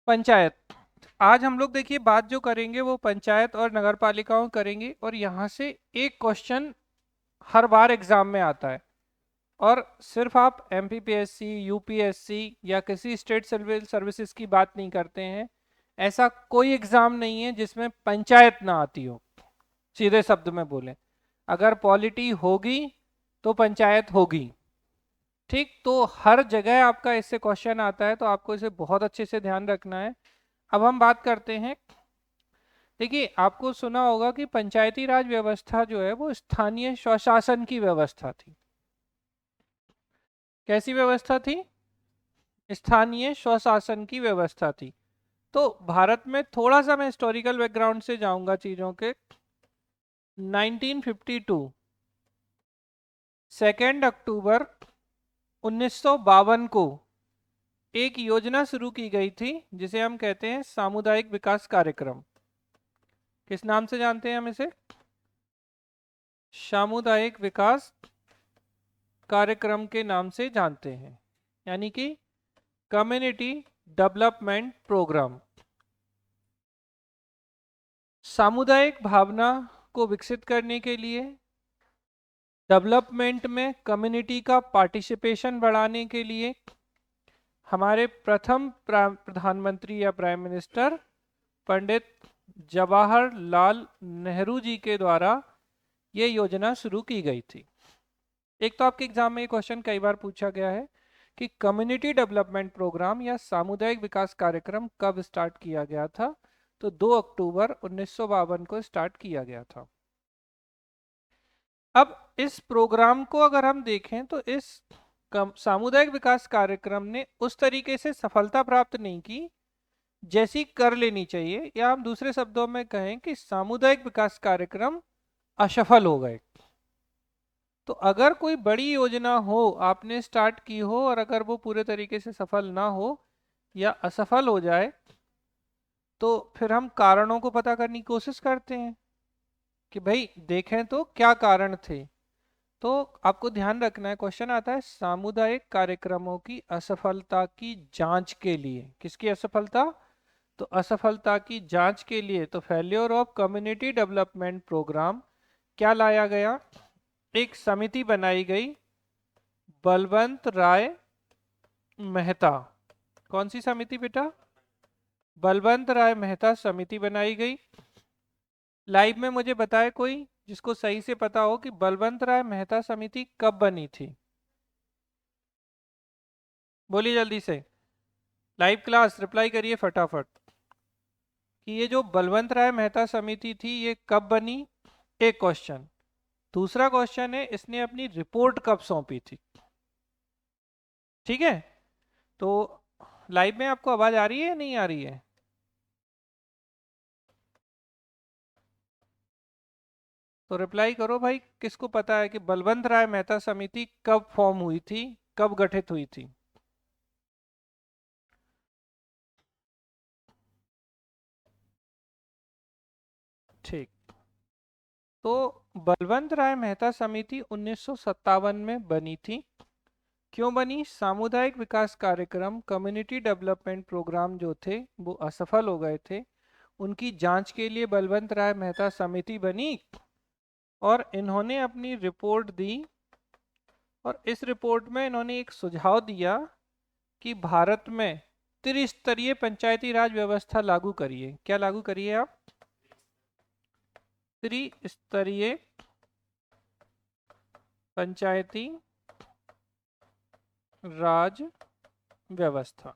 पंचायत। आज हम लोग देखिए बात जो करेंगे वो पंचायत और नगर पालिकाओं करेंगे, और यहाँ से एक क्वेश्चन हर बार एग्जाम में आता है। और सिर्फ आप एमपीपीएससी, यूपीएससी या किसी स्टेट सिविल सर्विसेज की बात नहीं करते हैं। ऐसा कोई एग्जाम नहीं है जिसमें पंचायत ना आती हो। सीधे शब्द में बोलें, अगर पॉलिटी होगी तो पंचायत होगी। ठीक, तो हर जगह आपका इससे क्वेश्चन आता है, तो आपको इसे बहुत अच्छे से ध्यान रखना है। अब हम बात करते हैं। देखिए, आपको सुना होगा कि पंचायती राज व्यवस्था जो है वो स्थानीय स्वशासन की व्यवस्था थी। कैसी व्यवस्था थी? स्थानीय स्वशासन की व्यवस्था थी। तो भारत में थोड़ा सा मैं हिस्टोरिकल बैकग्राउंड से जाऊंगा चीजों के। 1952, 2 अक्टूबर 1952 को एक योजना शुरू की गई थी जिसे हम कहते हैं सामुदायिक विकास कार्यक्रम। किस नाम से जानते हैं हम इसे? सामुदायिक विकास कार्यक्रम के नाम से जानते हैं, यानी कि कम्युनिटी डेवलपमेंट प्रोग्राम। सामुदायिक भावना को विकसित करने के लिए, डेवलपमेंट में कम्युनिटी का पार्टिसिपेशन बढ़ाने के लिए हमारे प्रथम प्रधानमंत्री या प्राइम मिनिस्टर पंडित जवाहरलाल नेहरू जी के द्वारा ये योजना शुरू की गई थी। एक तो आपके एग्जाम में ये क्वेश्चन कई बार पूछा गया है कि कम्युनिटी डेवलपमेंट प्रोग्राम या सामुदायिक विकास कार्यक्रम कब स्टार्ट किया गया था? तो 2 अक्टूबर 1952 को स्टार्ट किया गया था। अब इस प्रोग्राम को अगर हम देखें तो इस सामुदायिक विकास कार्यक्रम ने उस तरीके से सफलता प्राप्त नहीं की जैसी कर लेनी चाहिए, या हम दूसरे शब्दों में कहें कि सामुदायिक विकास कार्यक्रम असफल हो गए। तो अगर कोई बड़ी योजना हो, आपने स्टार्ट की हो, और अगर वो पूरे तरीके से सफल ना हो या असफल हो जाए, तो फिर हम कारणों को पता करने की कोशिश करते हैं कि भाई देखें तो क्या कारण थे। तो आपको ध्यान रखना है, क्वेश्चन आता है सामुदायिक कार्यक्रमों की असफलता की जांच के लिए। किसकी असफलता? तो असफलता की जांच के लिए तो failure of community development programme क्या लाया गया? एक समिति बनाई गई, बलवंत राय मेहता। कौन सी समिति बेटा? बलवंत राय मेहता समिति बनाई गई। लाइव में मुझे बताए कोई जिसको सही से पता हो कि बलवंत राय मेहता समिति कब बनी थी। बोलिए जल्दी से, लाइव क्लास रिप्लाई करिए फटाफट कि ये जो बलवंत राय मेहता समिति थी ये कब बनी। एक क्वेश्चन। दूसरा क्वेश्चन है, इसने अपनी रिपोर्ट कब सौंपी थी? ठीक है, तो लाइव में आपको आवाज आ रही है या नहीं आ रही है? तो रिप्लाई करो भाई, किसको पता है कि बलवंत राय मेहता समिति कब फॉर्म हुई थी, कब गठित हुई थी? ठीक, तो बलवंत राय मेहता समिति 1957 में बनी थी। क्यों बनी? सामुदायिक विकास कार्यक्रम, कम्युनिटी डेवलपमेंट प्रोग्राम जो थे वो असफल हो गए थे। उनकी जांच के लिए बलवंत राय मेहता समिति बनी और इन्होंने अपनी रिपोर्ट दी। और इस रिपोर्ट में इन्होंने एक सुझाव दिया कि भारत में त्रिस्तरीय पंचायती राज व्यवस्था लागू करिए। क्या लागू करिए आप? त्रिस्तरीय पंचायती राज व्यवस्था।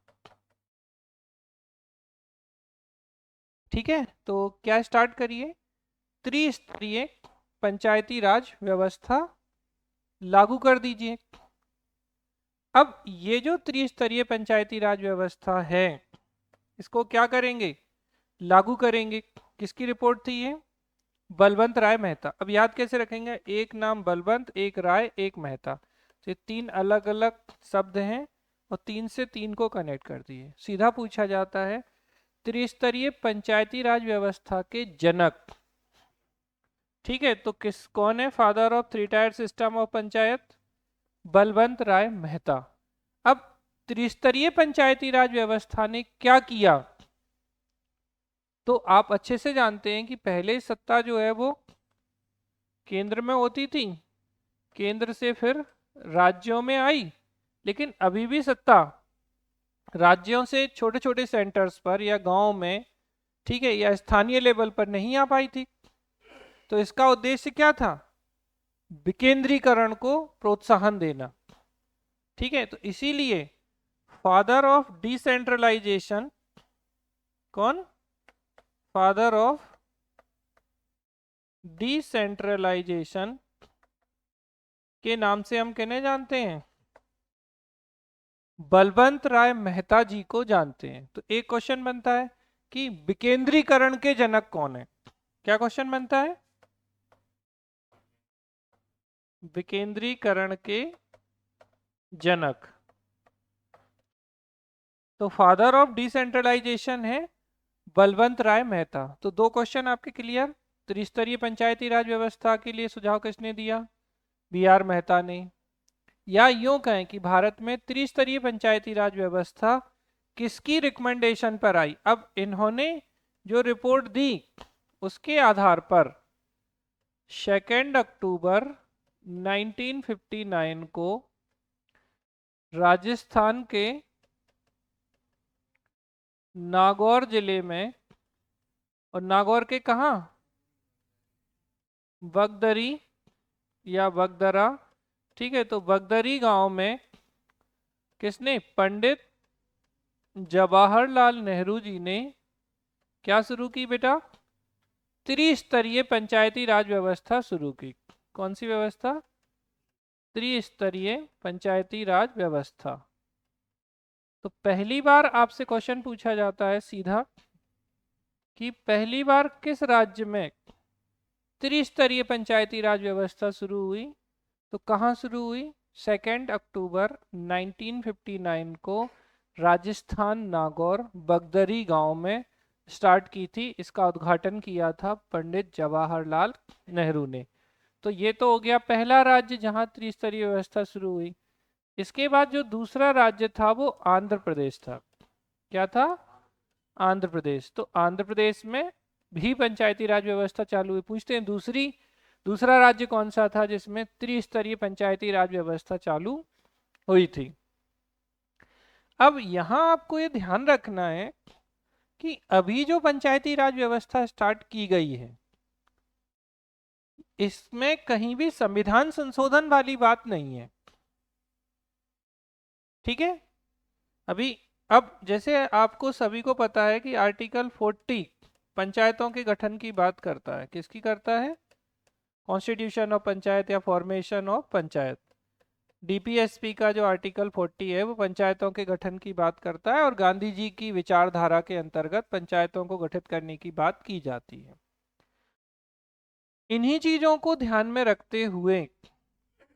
ठीक है, तो क्या स्टार्ट करिए? त्रिस्तरीय पंचायती राज व्यवस्था लागू कर दीजिए। अब ये जो त्रिस्तरीय पंचायती राज व्यवस्था है, इसको क्या करेंगे? लागू करेंगे। किसकी रिपोर्ट थी ये? बलवंत राय मेहता। अब याद कैसे रखेंगे? एक नाम बलवंत, एक राय, एक मेहता, तो ये तीन अलग अलग शब्द हैं और तीन से तीन को कनेक्ट कर दिए। सीधा पूछा जाता है त्रिस्तरीय पंचायती राज व्यवस्था के जनक। ठीक है, तो कौन है father of three tier system of panchayat? Balwant Rai Mehta. अब त्रिस्तरीय पंचायती राज व्यवस्था ने क्या किया? तो आप अच्छे से जानते हैं कि पहले सत्ता जो है वो केंद्र में होती थी, केंद्र से फिर राज्यों में आई, लेकिन अभी भी सत्ता राज्यों से छोटे छोटे सेंटर्स पर या गांव में, ठीक है, या स्थानीय लेवल पर नहीं आ पाई थी। तो इसका उद्देश्य क्या था? विकेंद्रीकरण को प्रोत्साहन देना। ठीक है, तो इसीलिए फादर ऑफ डिसेंट्रलाइजेशन कौन? फादर ऑफ डिसेंट्रलाइजेशन के नाम से हम किन्हें जानते हैं? बलवंत राय मेहता जी को जानते हैं। तो एक क्वेश्चन बनता है कि विकेंद्रीकरण के जनक कौन है? क्या क्वेश्चन बनता है? विकेंद्रीकरण के जनक। तो फादर ऑफ डिसेंट्रलाइजेशन है बलवंत राय मेहता। तो दो क्वेश्चन आपके क्लियर। त्रिस्तरीय पंचायती राज व्यवस्था के लिए सुझाव किसने दिया? बी आर मेहता ने। या यूं कहें कि भारत में त्रिस्तरीय पंचायती राज व्यवस्था किसकी रिकमेंडेशन पर आई? अब इन्होंने जो रिपोर्ट दी उसके आधार पर 2 अक्टूबर 1959 को राजस्थान के नागौर जिले में, और नागौर के कहा? बगदरी या बगदरा, ठीक है, तो बगदरी गांव में किसने? पंडित जवाहरलाल नेहरू जी ने क्या शुरू की बेटा? त्रिस्तरीय पंचायती राज व्यवस्था शुरू की। कौन सी व्यवस्था? त्रिस्तरीय पंचायती राज व्यवस्था। तो पहली बार आपसे क्वेश्चन पूछा जाता है सीधा कि पहली बार किस राज्य में त्रिस्तरीय पंचायती राज व्यवस्था शुरू हुई? तो कहाँ शुरू हुई? 2 अक्टूबर 1959 को राजस्थान नागौर बगदरी गांव में स्टार्ट की थी। इसका उद्घाटन किया था पंडित जवाहरलाल नेहरू ने। तो ये तो हो गया पहला राज्य जहां त्रिस्तरीय व्यवस्था शुरू हुई। इसके बाद जो दूसरा राज्य था वो आंध्र प्रदेश था। क्या था? आंध्र प्रदेश। तो आंध्र प्रदेश में भी पंचायती राज व्यवस्था चालू हुई। पूछते हैं दूसरा राज्य कौन सा था जिसमें त्रिस्तरीय पंचायती राज व्यवस्था चालू हुई थी? अब यहां आपको ये ध्यान रखना है कि अभी जो पंचायती राज व्यवस्था स्टार्ट की गई है इसमें कहीं भी संविधान संशोधन वाली बात नहीं है। ठीक है, अभी अब जैसे आपको सभी को पता है कि आर्टिकल 40 पंचायतों के गठन की बात करता है। किसकी करता है? कॉन्स्टिट्यूशन ऑफ पंचायत या फॉर्मेशन ऑफ पंचायत। डीपीएसपी का जो आर्टिकल 40 है वो पंचायतों के गठन की बात करता है और गांधी जी की विचारधारा के अंतर्गत पंचायतों को गठित करने की बात की जाती है। इन्हीं चीजों को ध्यान में रखते हुए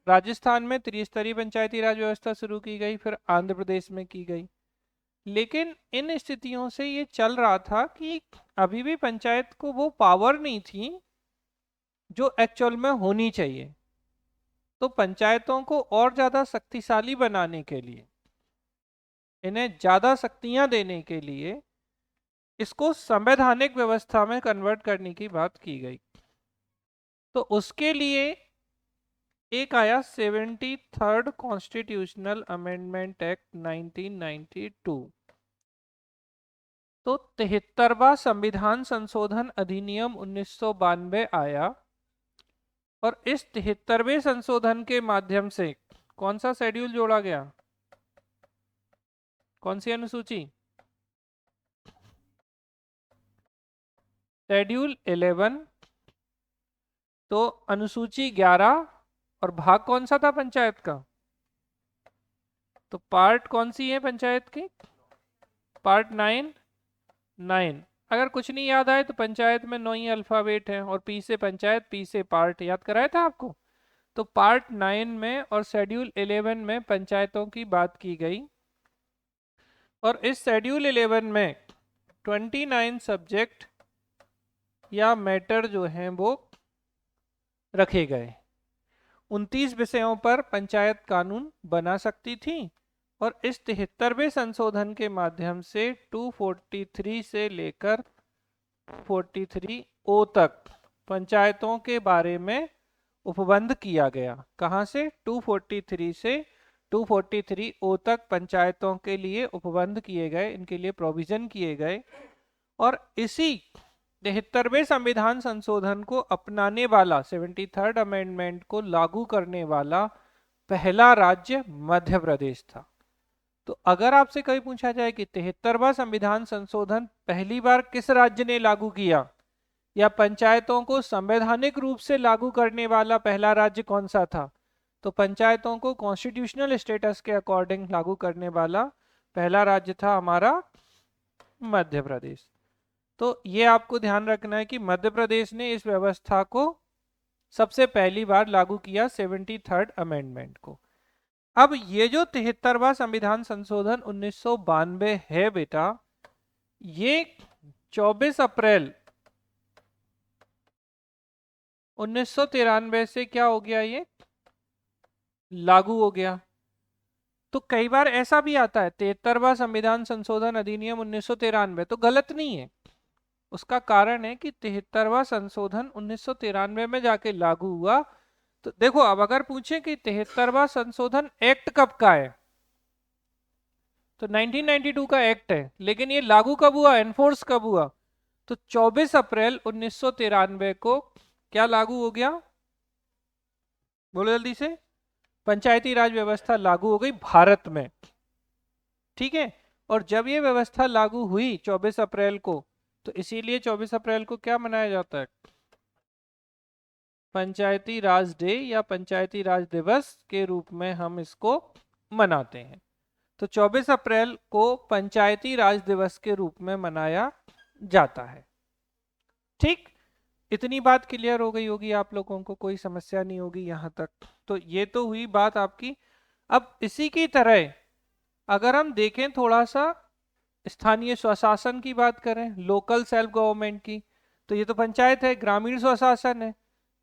राजस्थान में त्रिस्तरीय पंचायती राज व्यवस्था शुरू की गई, फिर आंध्र प्रदेश में की गई। लेकिन इन स्थितियों से ये चल रहा था कि अभी भी पंचायत को वो पावर नहीं थी जो एक्चुअल में होनी चाहिए। तो पंचायतों को और ज्यादा शक्तिशाली बनाने के लिए, इन्हें ज्यादा शक्तियां देने के लिए इसको संवैधानिक व्यवस्था में कन्वर्ट करने की बात की गई। तो उसके लिए एक आया 73rd कॉन्स्टिट्यूशनल अमेंडमेंट एक्ट 1992। तो 73वां संविधान संशोधन अधिनियम 1992 आया और इस 73वें संशोधन के माध्यम से कौन सा शेड्यूल जोड़ा गया? कौन सी अनुसूची? शेड्यूल 11। तो अनुसूची 11 और भाग कौन सा था पंचायत का? तो पार्ट कौन सी है पंचायत की? पार्ट 9। अगर कुछ नहीं याद आए तो पंचायत में 9 ही अल्फाबेट है और पी से पंचायत, पी से पार्ट, याद कराया था आपको। तो पार्ट 9 में और शेड्यूल 11 में पंचायतों की बात की गई और इस शेड्यूल 11 में 29 सब्जेक्ट या मैटर जो हैं वो रखे गए। 29 विषयों पर पंचायत कानून बना सकती थी और इस 73वें संशोधन के माध्यम से 243 से लेकर 243 ओ तक पंचायतों के बारे में उपबंध किया गया। कहाँ से? 243 से 243 ओ तक पंचायतों के लिए उपबंध किए गए, इनके लिए प्रोविजन किए गए। और इसी 73वें संविधान संशोधन को अपनाने वाला, 73rd अमेंडमेंट को लागू करने वाला पहला राज्य मध्य प्रदेश था। तो अगर आपसे कभी पूछा जाए कि 73वां संविधान संशोधन पहली बार किस राज्य ने लागू किया, या पंचायतों को संवैधानिक रूप से लागू करने वाला पहला राज्य कौन सा था, तो पंचायतों को कॉन्स्टिट्यूशनल स्टेटस के अकॉर्डिंग लागू करने वाला पहला राज्य था हमारा मध्य प्रदेश। तो ये आपको ध्यान रखना है कि मध्य प्रदेश ने इस व्यवस्था को सबसे पहली बार लागू किया 73rd अमेंडमेंट को। अब ये जो 73वां संविधान संशोधन 1992 है बेटा, ये 24 अप्रैल 1993 से क्या हो गया, ये लागू हो गया। तो कई बार ऐसा भी आता है 73वां संविधान संशोधन अधिनियम 1993, तो गलत नहीं है। उसका कारण है कि 73वां संशोधन 1993 में जाके लागू हुआ। तो देखो, अब अगर पूछे कि 73वां संशोधन एक्ट कब का है, तो 1992 का एक्ट है, लेकिन ये लागू कब हुआ, एनफोर्स कब हुआ, तो 24 अप्रैल 1993 को क्या लागू हो गया, बोलो जल्दी से, पंचायती राज व्यवस्था लागू हो गई भारत में। ठीक है, और जब ये व्यवस्था लागू हुई 24 अप्रैल को, तो इसीलिए 24 अप्रैल को क्या मनाया जाता है, पंचायती राज डे या पंचायती राज दिवस के रूप में हम इसको मनाते हैं। तो 24 अप्रैल को पंचायती राज दिवस के रूप में मनाया जाता है। ठीक, इतनी बात क्लियर हो गई होगी आप लोगों को, कोई समस्या नहीं होगी यहाँ तक। तो ये तो हुई बात आपकी। अब इसी की तरह अगर हम देखें थोड़ा सा स्थानीय स्वशासन की बात करें, लोकल सेल्फ गवर्नमेंट की, तो ये तो पंचायत है, ग्रामीण स्वशासन है।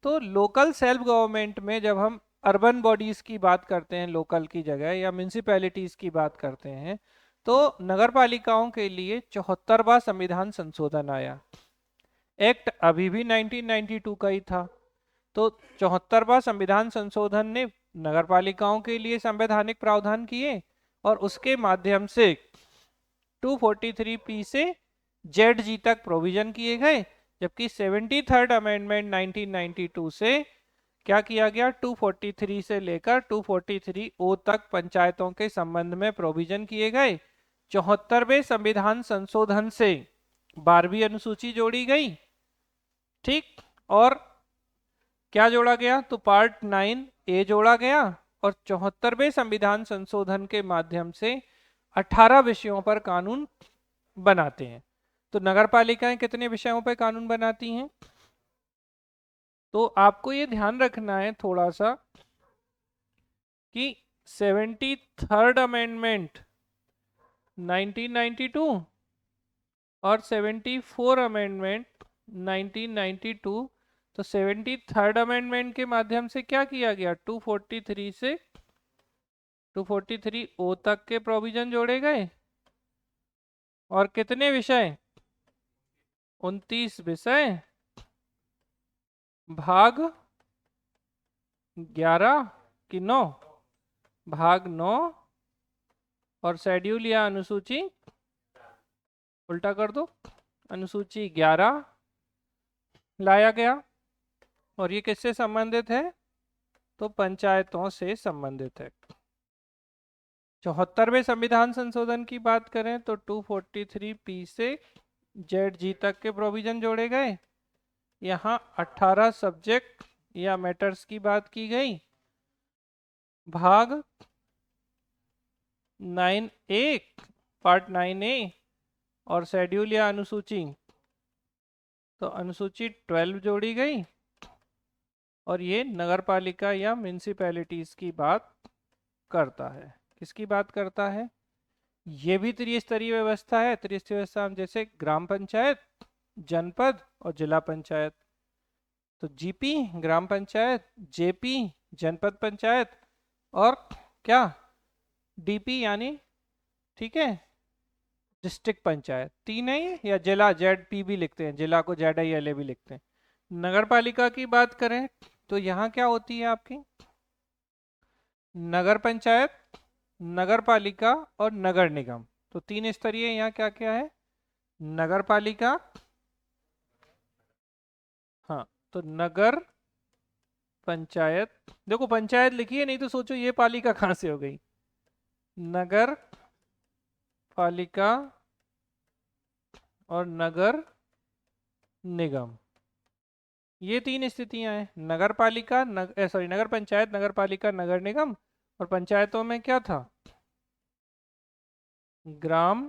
तो लोकल सेल्फ गवर्नमेंट में जब हम अर्बन बॉडीज की बात करते हैं, लोकल की जगह, या म्यूनिसिपैलिटीज की बात करते हैं, तो नगर पालिकाओं के लिए 74वां संविधान संशोधन आया। एक्ट अभी भी 1992 का ही था। तो 74वां संविधान संशोधन ने नगर पालिकाओं के लिए संवैधानिक प्रावधान किए, और उसके माध्यम से 243 से ZG तक प्रोविजन किए गए। जबकि 73rd अमेंडमेंट 1992 से क्या किया गया, 243 से लेकर 243 ओ तक पंचायतों के संबंध में प्रोविजन किए गए। 74वें संविधान संशोधन से 12वीं अनुसूची जोड़ी गई। ठीक, और क्या जोड़ा गया, तो पार्ट 9A जोड़ा गया, और 74वें संविधान संशोधन के माध्यम से 18 विषयों पर कानून बनाते हैं। तो नगर पालिकाएं कितने विषयों पर कानून बनाती हैं, तो आपको ये ध्यान रखना है थोड़ा सा कि 73rd अमेंडमेंट 1992 और 74 अमेंडमेंट 1992, तो 73rd अमेंडमेंट के माध्यम से क्या किया गया, 243 से 243 ओ तक के प्रोविजन जोड़े गए, और कितने विषय, 29 विषय, भाग 11 कि 9, भाग 9, और शेड्यूल या अनुसूची, उल्टा कर दो, अनुसूची 11 लाया गया। और ये किससे संबंधित है, तो पंचायतों से संबंधित है। 74वें संविधान संशोधन की बात करें तो 243P से ZG तक के प्रोविजन जोड़े गए। यहाँ 18 सब्जेक्ट या मैटर्स की बात की गई। भाग 9A, पार्ट 9A, और शेड्यूल या अनुसूची, तो अनुसूची 12 जोड़ी गई। और ये नगर पालिका या म्यूनिसिपैलिटीज की बात करता है। किसकी बात करता है, ये भी त्रिस्तरीय व्यवस्था है। त्रिस्तरीय व्यवस्था जैसे ग्राम पंचायत, जनपद और जिला पंचायत। तो जीपी ग्राम पंचायत, जेपी जनपद पंचायत, और क्या, डीपी यानी, ठीक है, डिस्ट्रिक्ट पंचायत, तीन है ये, या जिला ZP भी लिखते हैं, जिला को ZILA भी लिखते हैं। नगर पालिका की बात करें तो यहाँ क्या होती है आपकी, नगर पंचायत, नगर पालिका और नगर निगम। तो तीन स्तरीय यहाँ क्या क्या है, नगर पालिका, हाँ, तो नगर पंचायत, देखो पंचायत लिखी है, नहीं तो सोचो ये पालिका कहाँ से हो गई, नगर पालिका और नगर निगम, ये तीन स्थितियां हैं। नगर पालिका सॉरी, नगर पंचायत, नगर पालिका, नगर निगम। और पंचायतों में क्या था, ग्राम,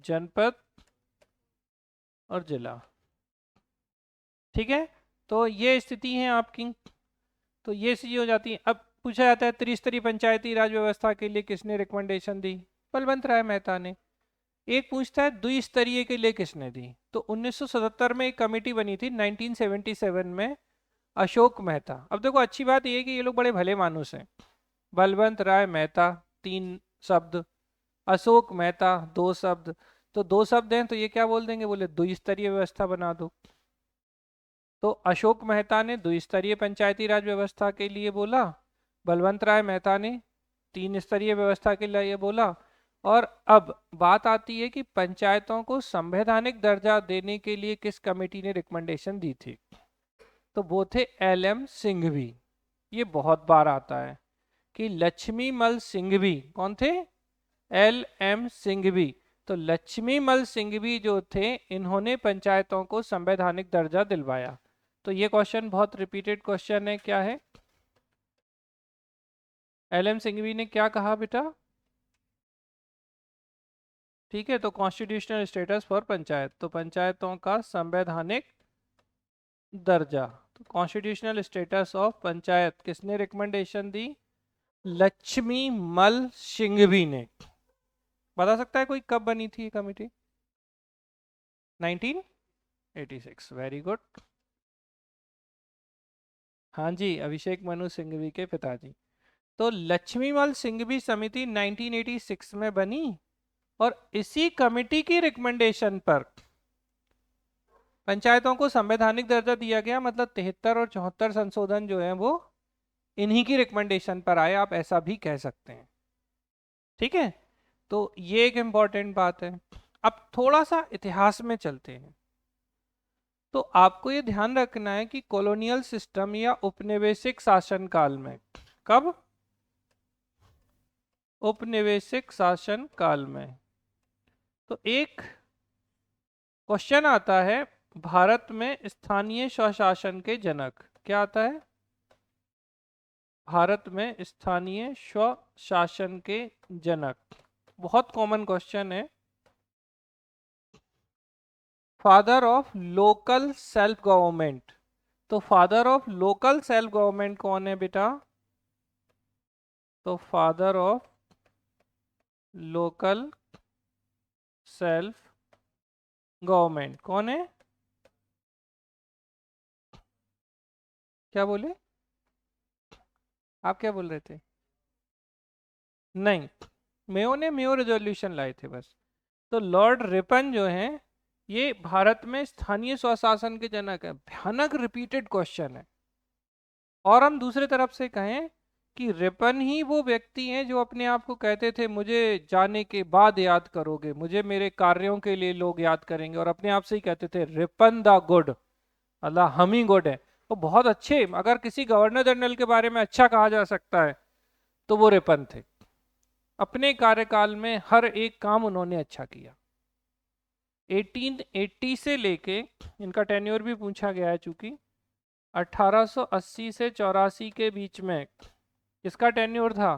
जनपद और जिला। ठीक है, तो ये स्थिति है आपकी, तो ये चीज हो जाती है। अब पूछा जाता है त्रिस्तरीय पंचायती राज व्यवस्था के लिए किसने रिकमेंडेशन दी, बलवंत राय मेहता ने। एक पूछता है द्विस्तरीय के लिए किसने दी, तो 1977 में एक कमेटी बनी थी, 1977 में अशोक मेहता। अब देखो अच्छी बात यह है कि ये लोग बड़े भले मानुस हैं, बलवंत राय मेहता 3 शब्द, अशोक मेहता 2 शब्द, तो 2 शब्द हैं तो ये क्या बोल देंगे, बोले द्विस्तरीय व्यवस्था बना दो। तो अशोक मेहता ने द्विस्तरीय पंचायती राज व्यवस्था के लिए बोला, बलवंत राय मेहता ने 3 स्तरीय व्यवस्था के लिए बोला। और अब बात आती है कि पंचायतों को संवैधानिक दर्जा देने के लिए किस कमेटी ने रिकमेंडेशन दी थी, तो वो थे LM सिंघवी। ये बहुत बार आता है कि लक्ष्मीमल सिंघवी, कौन थे, LM सिंघवी। तो लक्ष्मीमल सिंघवी जो थे, इन्होंने पंचायतों को संवैधानिक दर्जा दिलवाया। तो ये क्वेश्चन बहुत रिपीटेड क्वेश्चन है, क्या है, LM सिंघवी ने क्या कहा बेटा, ठीक है, तो कॉन्स्टिट्यूशनल स्टेटस फॉर पंचायत, तो पंचायतों का संवैधानिक दर्जा, तो कॉन्स्टिट्यूशनल स्टेटस ऑफ पंचायत किसने रिकमेंडेशन दी, लक्ष्मीमल सिंघवी ने। बता सकता है कोई कब बनी थी ये कमेटी, 1986, वेरी गुड। हाँ जी, अभिषेक मनु सिंघवी के पिताजी। तो लक्ष्मीमल सिंघवी समिति 1986 में बनी, और इसी कमेटी की रिकमेंडेशन पर पंचायतों को संवैधानिक दर्जा दिया गया। मतलब 73 और 74 संशोधन जो है वो इन्हीं की रिकमेंडेशन पर आए, आप ऐसा भी कह सकते हैं। ठीक है, तो ये एक इम्पॉर्टेंट बात है। अब थोड़ा सा इतिहास में चलते हैं, तो आपको ये ध्यान रखना है कि कॉलोनियल सिस्टम या उपनिवेशिक शासन काल में, कब, उपनिवेशिक शासन काल में, तो एक क्वेश्चन आता है, भारत में स्थानीय स्वशासन के जनक, क्या आता है, भारत में स्थानीय स्वशासन के जनक, बहुत कॉमन क्वेश्चन है। Father of local self government, तो father of local self government कौन है बेटा, तो father of local self government कौन है, क्या बोले, आप क्या बोल रहे थे, नहीं, मेयो ने मेयो रेजोल्यूशन लाए थे बस। तो लॉर्ड रिपन जो हैं, ये भारत में स्थानीय स्वशासन के जनक है। भयानक रिपीटेड क्वेश्चन है। और हम दूसरे तरफ से कहें कि रिपन ही वो व्यक्ति हैं जो अपने आप को कहते थे मुझे जाने के बाद याद करोगे, मुझे मेरे कार्यों के लिए लोग याद करेंगे, और अपने आप से ही कहते थे रिपन द गुड, अल्लाह हम ही गुड है। वो बहुत अच्छे, अगर किसी गवर्नर जनरल के बारे में अच्छा कहा जा सकता है तो वो रिपन थे। अपने कार्यकाल में हर एक काम उन्होंने अच्छा किया। 1880 से लेके, इनका टेन्योर भी पूछा गया है चूंकि, 1880 से 84 के बीच में इसका टेन्योर था,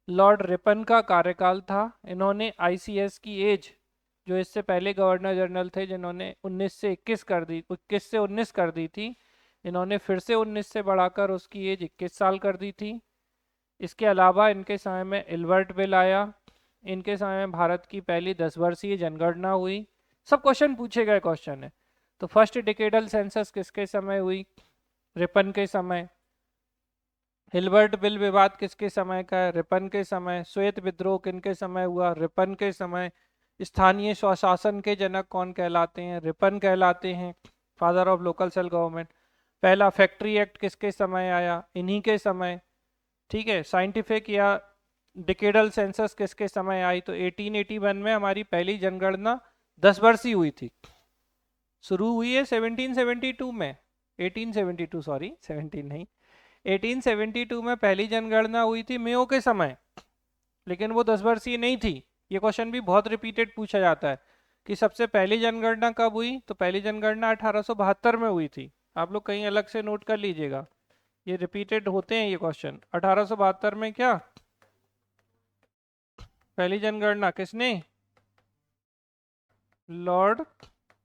लॉर्ड रिपन का कार्यकाल था। इन्होंने ICS की एज, जो इससे पहले गवर्नर जनरल थे जिन्होंने 19 से 21 कर दी, 21 से 19 कर दी थी, इन्होंने फिर से 19 से बढ़ाकर उसकी एज 21 साल कर दी थी। इसके अलावा इनके समय में इल्बर्ट बिल आया, इनके समय में भारत की पहली 10 वर्षीय जनगणना हुई। सब क्वेश्चन पूछे गए क्वेश्चन है। तो फर्स्ट डिकेडल सेंसस किसके समय हुई, रिपन के समय। हिल्बर्ट बिल विवाद किसके समय का है, रिपन के समय। श्वेत विद्रोह किनके समय हुआ, रिपन के समय। स्थानीय स्वशासन के जनक कौन कहलाते हैं? रिपन कहलाते हैं, father of local self government. पहला फैक्ट्री एक्ट किसके समय आया? इन्हीं के समय। ठीक है, साइंटिफिक या डिकेडल सेंसस किसके समय आई? तो 1881 में हमारी पहली जनगणना 10 वर्ष ही हुई थी। शुरू हुई है 1772 में, 1872, सॉरी 17 नहीं, 1872 में पहली जनगणना हुई थी मेयो के समय, लेकिन वो 10 वर्षीय नहीं थी। ये क्वेश्चन भी बहुत रिपीटेड पूछा जाता है कि सबसे पहली जनगणना कब हुई? तो पहली जनगणना 1872 में हुई थी। आप लोग कहीं अलग से नोट कर लीजिएगा, ये रिपीटेड होते हैं ये क्वेश्चन। 1872 में क्या पहली जनगणना किसने? लॉर्ड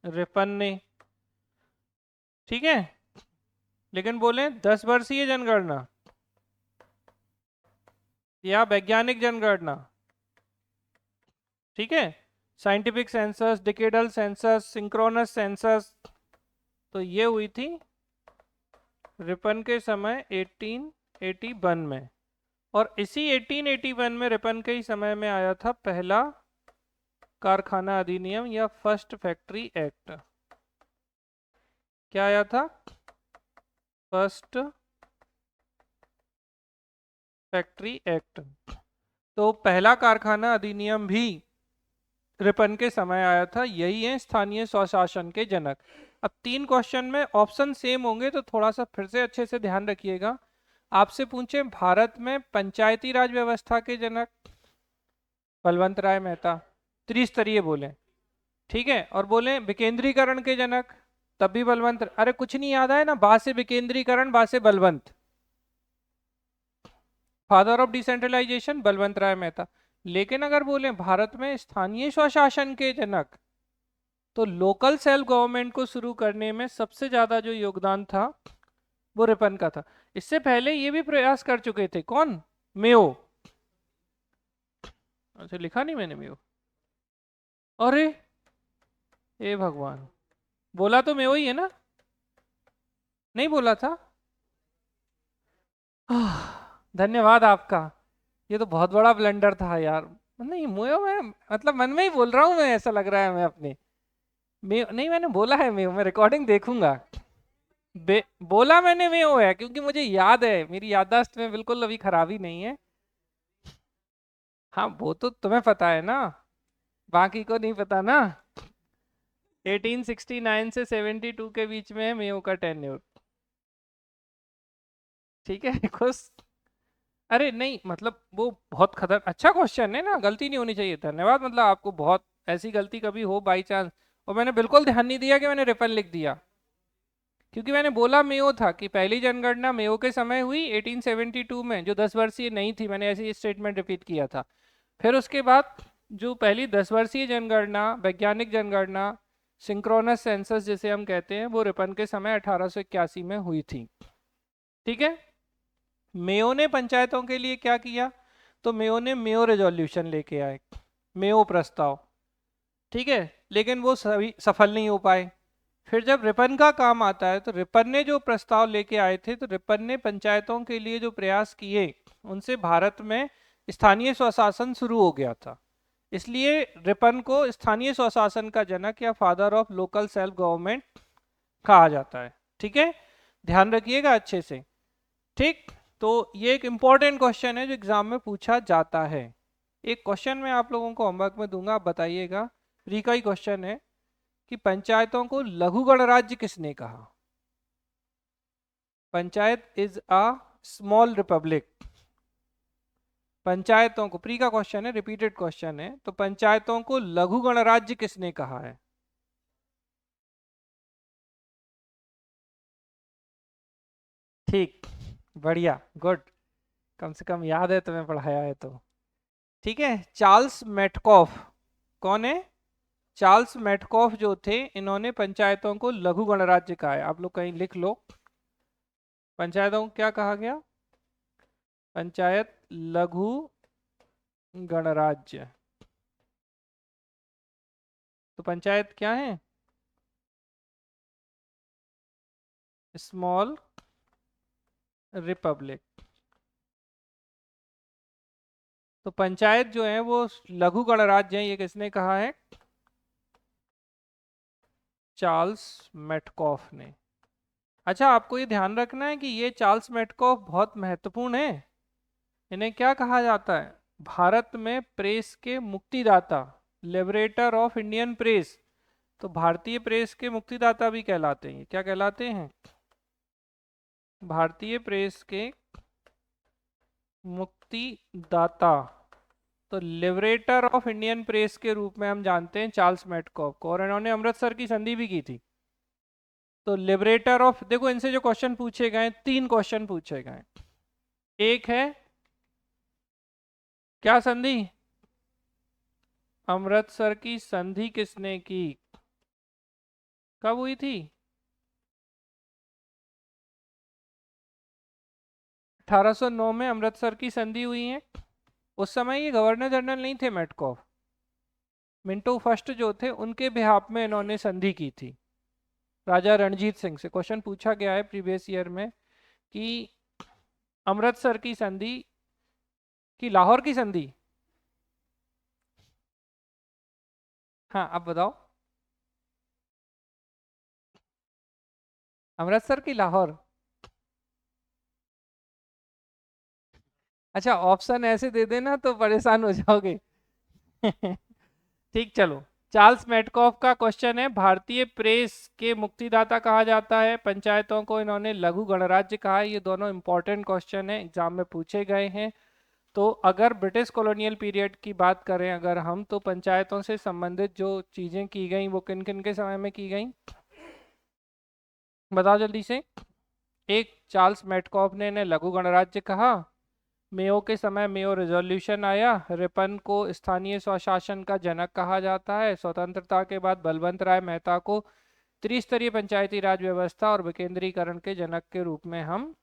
रिपन ने। ठीक है, लेकिन बोले 10 वर्षीय जनगणना या वैज्ञानिक जनगणना। ठीक है, scientific census, decadal census, synchronous census, तो ये हुई थी रिपन के समय 1881 में। और इसी 1881 में रिपन के ही समय में आया था पहला कारखाना अधिनियम या फर्स्ट फैक्ट्री एक्ट। क्या आया था? First factory act. तो पहला कारखाना अधिनियम भी रिपन के समय आया था। यही है स्थानीय स्वशासन के जनक। अब 3 क्वेश्चन में ऑप्शन सेम होंगे, तो थोड़ा सा फिर से अच्छे से ध्यान रखिएगा। आपसे पूछे भारत में पंचायती राज व्यवस्था के जनक, बलवंत राय मेहता, त्रिस्तरीय बोले। ठीक है, और बोले विकेंद्रीकरण के जनक, तब भी बलवंत। अरे कुछ नहीं याद आया ना, बा से विकेंद्रीकरण, बा से Balwant. Father of decentralization Balwant Rai Mehta. लेकिन अगर बोले भारत में स्थानीय स्वशासन के जनक, तो लोकल सेल्फ गवर्नमेंट को शुरू करने में सबसे ज्यादा जो योगदान था वो रिपन का था। इससे पहले ये भी प्रयास कर चुके थे, कौन? मेयो। अच्छा, लिखा नहीं मैंने मेयो। अरे ए भगवान, बोला तो मेयो ही है ना? नहीं बोला था? धन्यवाद आपका। ये तो बहुत बड़ा ब्लंडर था यार। नहीं मेयो, मैं मतलब मन में ही बोल रहा हूँ मैं, ऐसा लग रहा है मैं अपने। मेयो नहीं, मैंने बोला है मेयो, मैं रिकॉर्डिंग देखूंगा। बोला मैंने मेयो है, क्योंकि मुझे याद है, मेरी याददाश्त में बिल्कुल अभी खराबी नहीं है। हाँ वो तो तुम्हें पता है ना, बाकी को नहीं पता ना। 1869 से 72 के बीच में है मेयो का टेन्योर। ठीक है खुश। अरे नहीं मतलब वो बहुत खतर अच्छा क्वेश्चन है ना, गलती नहीं होनी चाहिए। धन्यवाद, मतलब आपको बहुत, ऐसी गलती कभी हो बाई चांस। और मैंने बिल्कुल ध्यान नहीं दिया कि मैंने रिपन लिख दिया, क्योंकि मैंने बोला मेयो था कि पहली जनगणना मेयो के समय हुई 1872 में, जो 10 वर्षीय नहीं थी। मैंने ऐसी स्टेटमेंट रिपीट किया था। फिर उसके बाद जो पहली 10 वर्षीय जनगणना, वैज्ञानिक जनगणना, सिंक्रोनस सेंसस जिसे हम कहते हैं, वो रिपन के समय 1881 में हुई थी। ठीक है, मेयो ने पंचायतों के लिए क्या किया? तो मेयो ने मेयो रेजोल्यूशन लेके आए, मेयो प्रस्ताव। ठीक है, लेकिन वो सभी सफल नहीं हो पाए। फिर जब रिपन का काम आता है, तो रिपन ने जो प्रस्ताव लेके आए थे, तो रिपन ने पंचायतों के लिए जो प्रयास किए, उनसे भारत में स्थानीय स्वशासन शुरू हो गया था। इसलिए रिपन को स्थानीय स्वशासन का जनक या father of local self government कहा जाता है। ठीक है, ध्यान रखिएगा अच्छे से। ठीक, तो ये एक इंपॉर्टेंट क्वेश्चन है जो एग्जाम में पूछा जाता है। एक क्वेश्चन मैं आप लोगों को होमवर्क में दूंगा, आप बताइएगा। फ्री का ही क्वेश्चन है कि पंचायतों को लघु गणराज्य किसने कहा? Panchayat is a small Republic. पंचायतों को, प्री का क्वेश्चन है, रिपीटेड क्वेश्चन है, तो पंचायतों को लघु गणराज्य किसने कहा है? ठीक, बढ़िया, गुड। कम से कम याद है, तुम्हें पढ़ाया है तो। ठीक है, चार्ल्स मेटकॉफ। कौन है? चार्ल्स मेटकॉफ जो थे, इन्होंने पंचायतों को लघु गणराज्य कहा है। आप लोग कहीं लिख लो, पंचायतों को क्या कहा गया? पंचायत लघु गणराज्य। तो पंचायत क्या है? Small Republic. तो पंचायत जो है वो लघु गणराज्य है, ये किसने कहा है? चार्ल्स मेटकॉफ ने। अच्छा, आपको ये ध्यान रखना है कि ये चार्ल्स मेटकॉफ बहुत महत्वपूर्ण है। इन्हें क्या कहा जाता है? भारत में प्रेस के मुक्तिदाता, लिबरेटर ऑफ इंडियन प्रेस। तो भारतीय प्रेस के मुक्तिदाता भी कहलाते हैं। क्या कहलाते हैं? भारतीय प्रेस के मुक्तिदाता। तो लिबरेटर ऑफ इंडियन प्रेस के रूप में हम जानते हैं चार्ल्स मेटकॉफ को, और इन्होंने अमृतसर की संधि भी की थी। तो लिबरेटर ऑफ, देखो इनसे जो क्वेश्चन पूछे गए, 3 क्वेश्चन पूछे गए। एक है क्या संधि? अमृतसर की संधि किसने की? कब हुई थी? 1809 में अमृतसर की संधि हुई है। उस समय ये गवर्नर जनरल नहीं थे मेटकॉफ, मिंटो फर्स्ट जो थे उनके बिहाफ में इन्होंने संधि की थी राजा रणजीत सिंह से। क्वेश्चन पूछा गया है प्रीवियस ईयर में कि अमृतसर की संधि की लाहौर की संधि, हाँ अब बताओ, अमृतसर की लाहौर? अच्छा, ऑप्शन ऐसे दे देना तो परेशान हो जाओगे। ठीक, चलो। चार्ल्स मेटकॉफ का क्वेश्चन है, भारतीय प्रेस के मुक्तिदाता कहा जाता है, पंचायतों को इन्होंने लघु गणराज्य कहा है। ये दोनों इंपॉर्टेंट क्वेश्चन है, एग्जाम में पूछे गए हैं। तो अगर ब्रिटिश कॉलोनियल पीरियड की बात करें अगर हम, तो पंचायतों से संबंधित जो चीजें की गई वो किन किन के समय में की गई? बताओ जल्दी से। एक, चार्ल्स मेटकॉफ ने इन्हें लघु गणराज्य कहा। मेयो के समय मेयो रेजोल्यूशन आया। रिपन को स्थानीय स्वशासन का जनक कहा जाता है। स्वतंत्रता के बाद बलवंत राय मेहता को त्रिस्तरीय पंचायती राज व्यवस्था और विकेंद्रीकरण के जनक के रूप में हम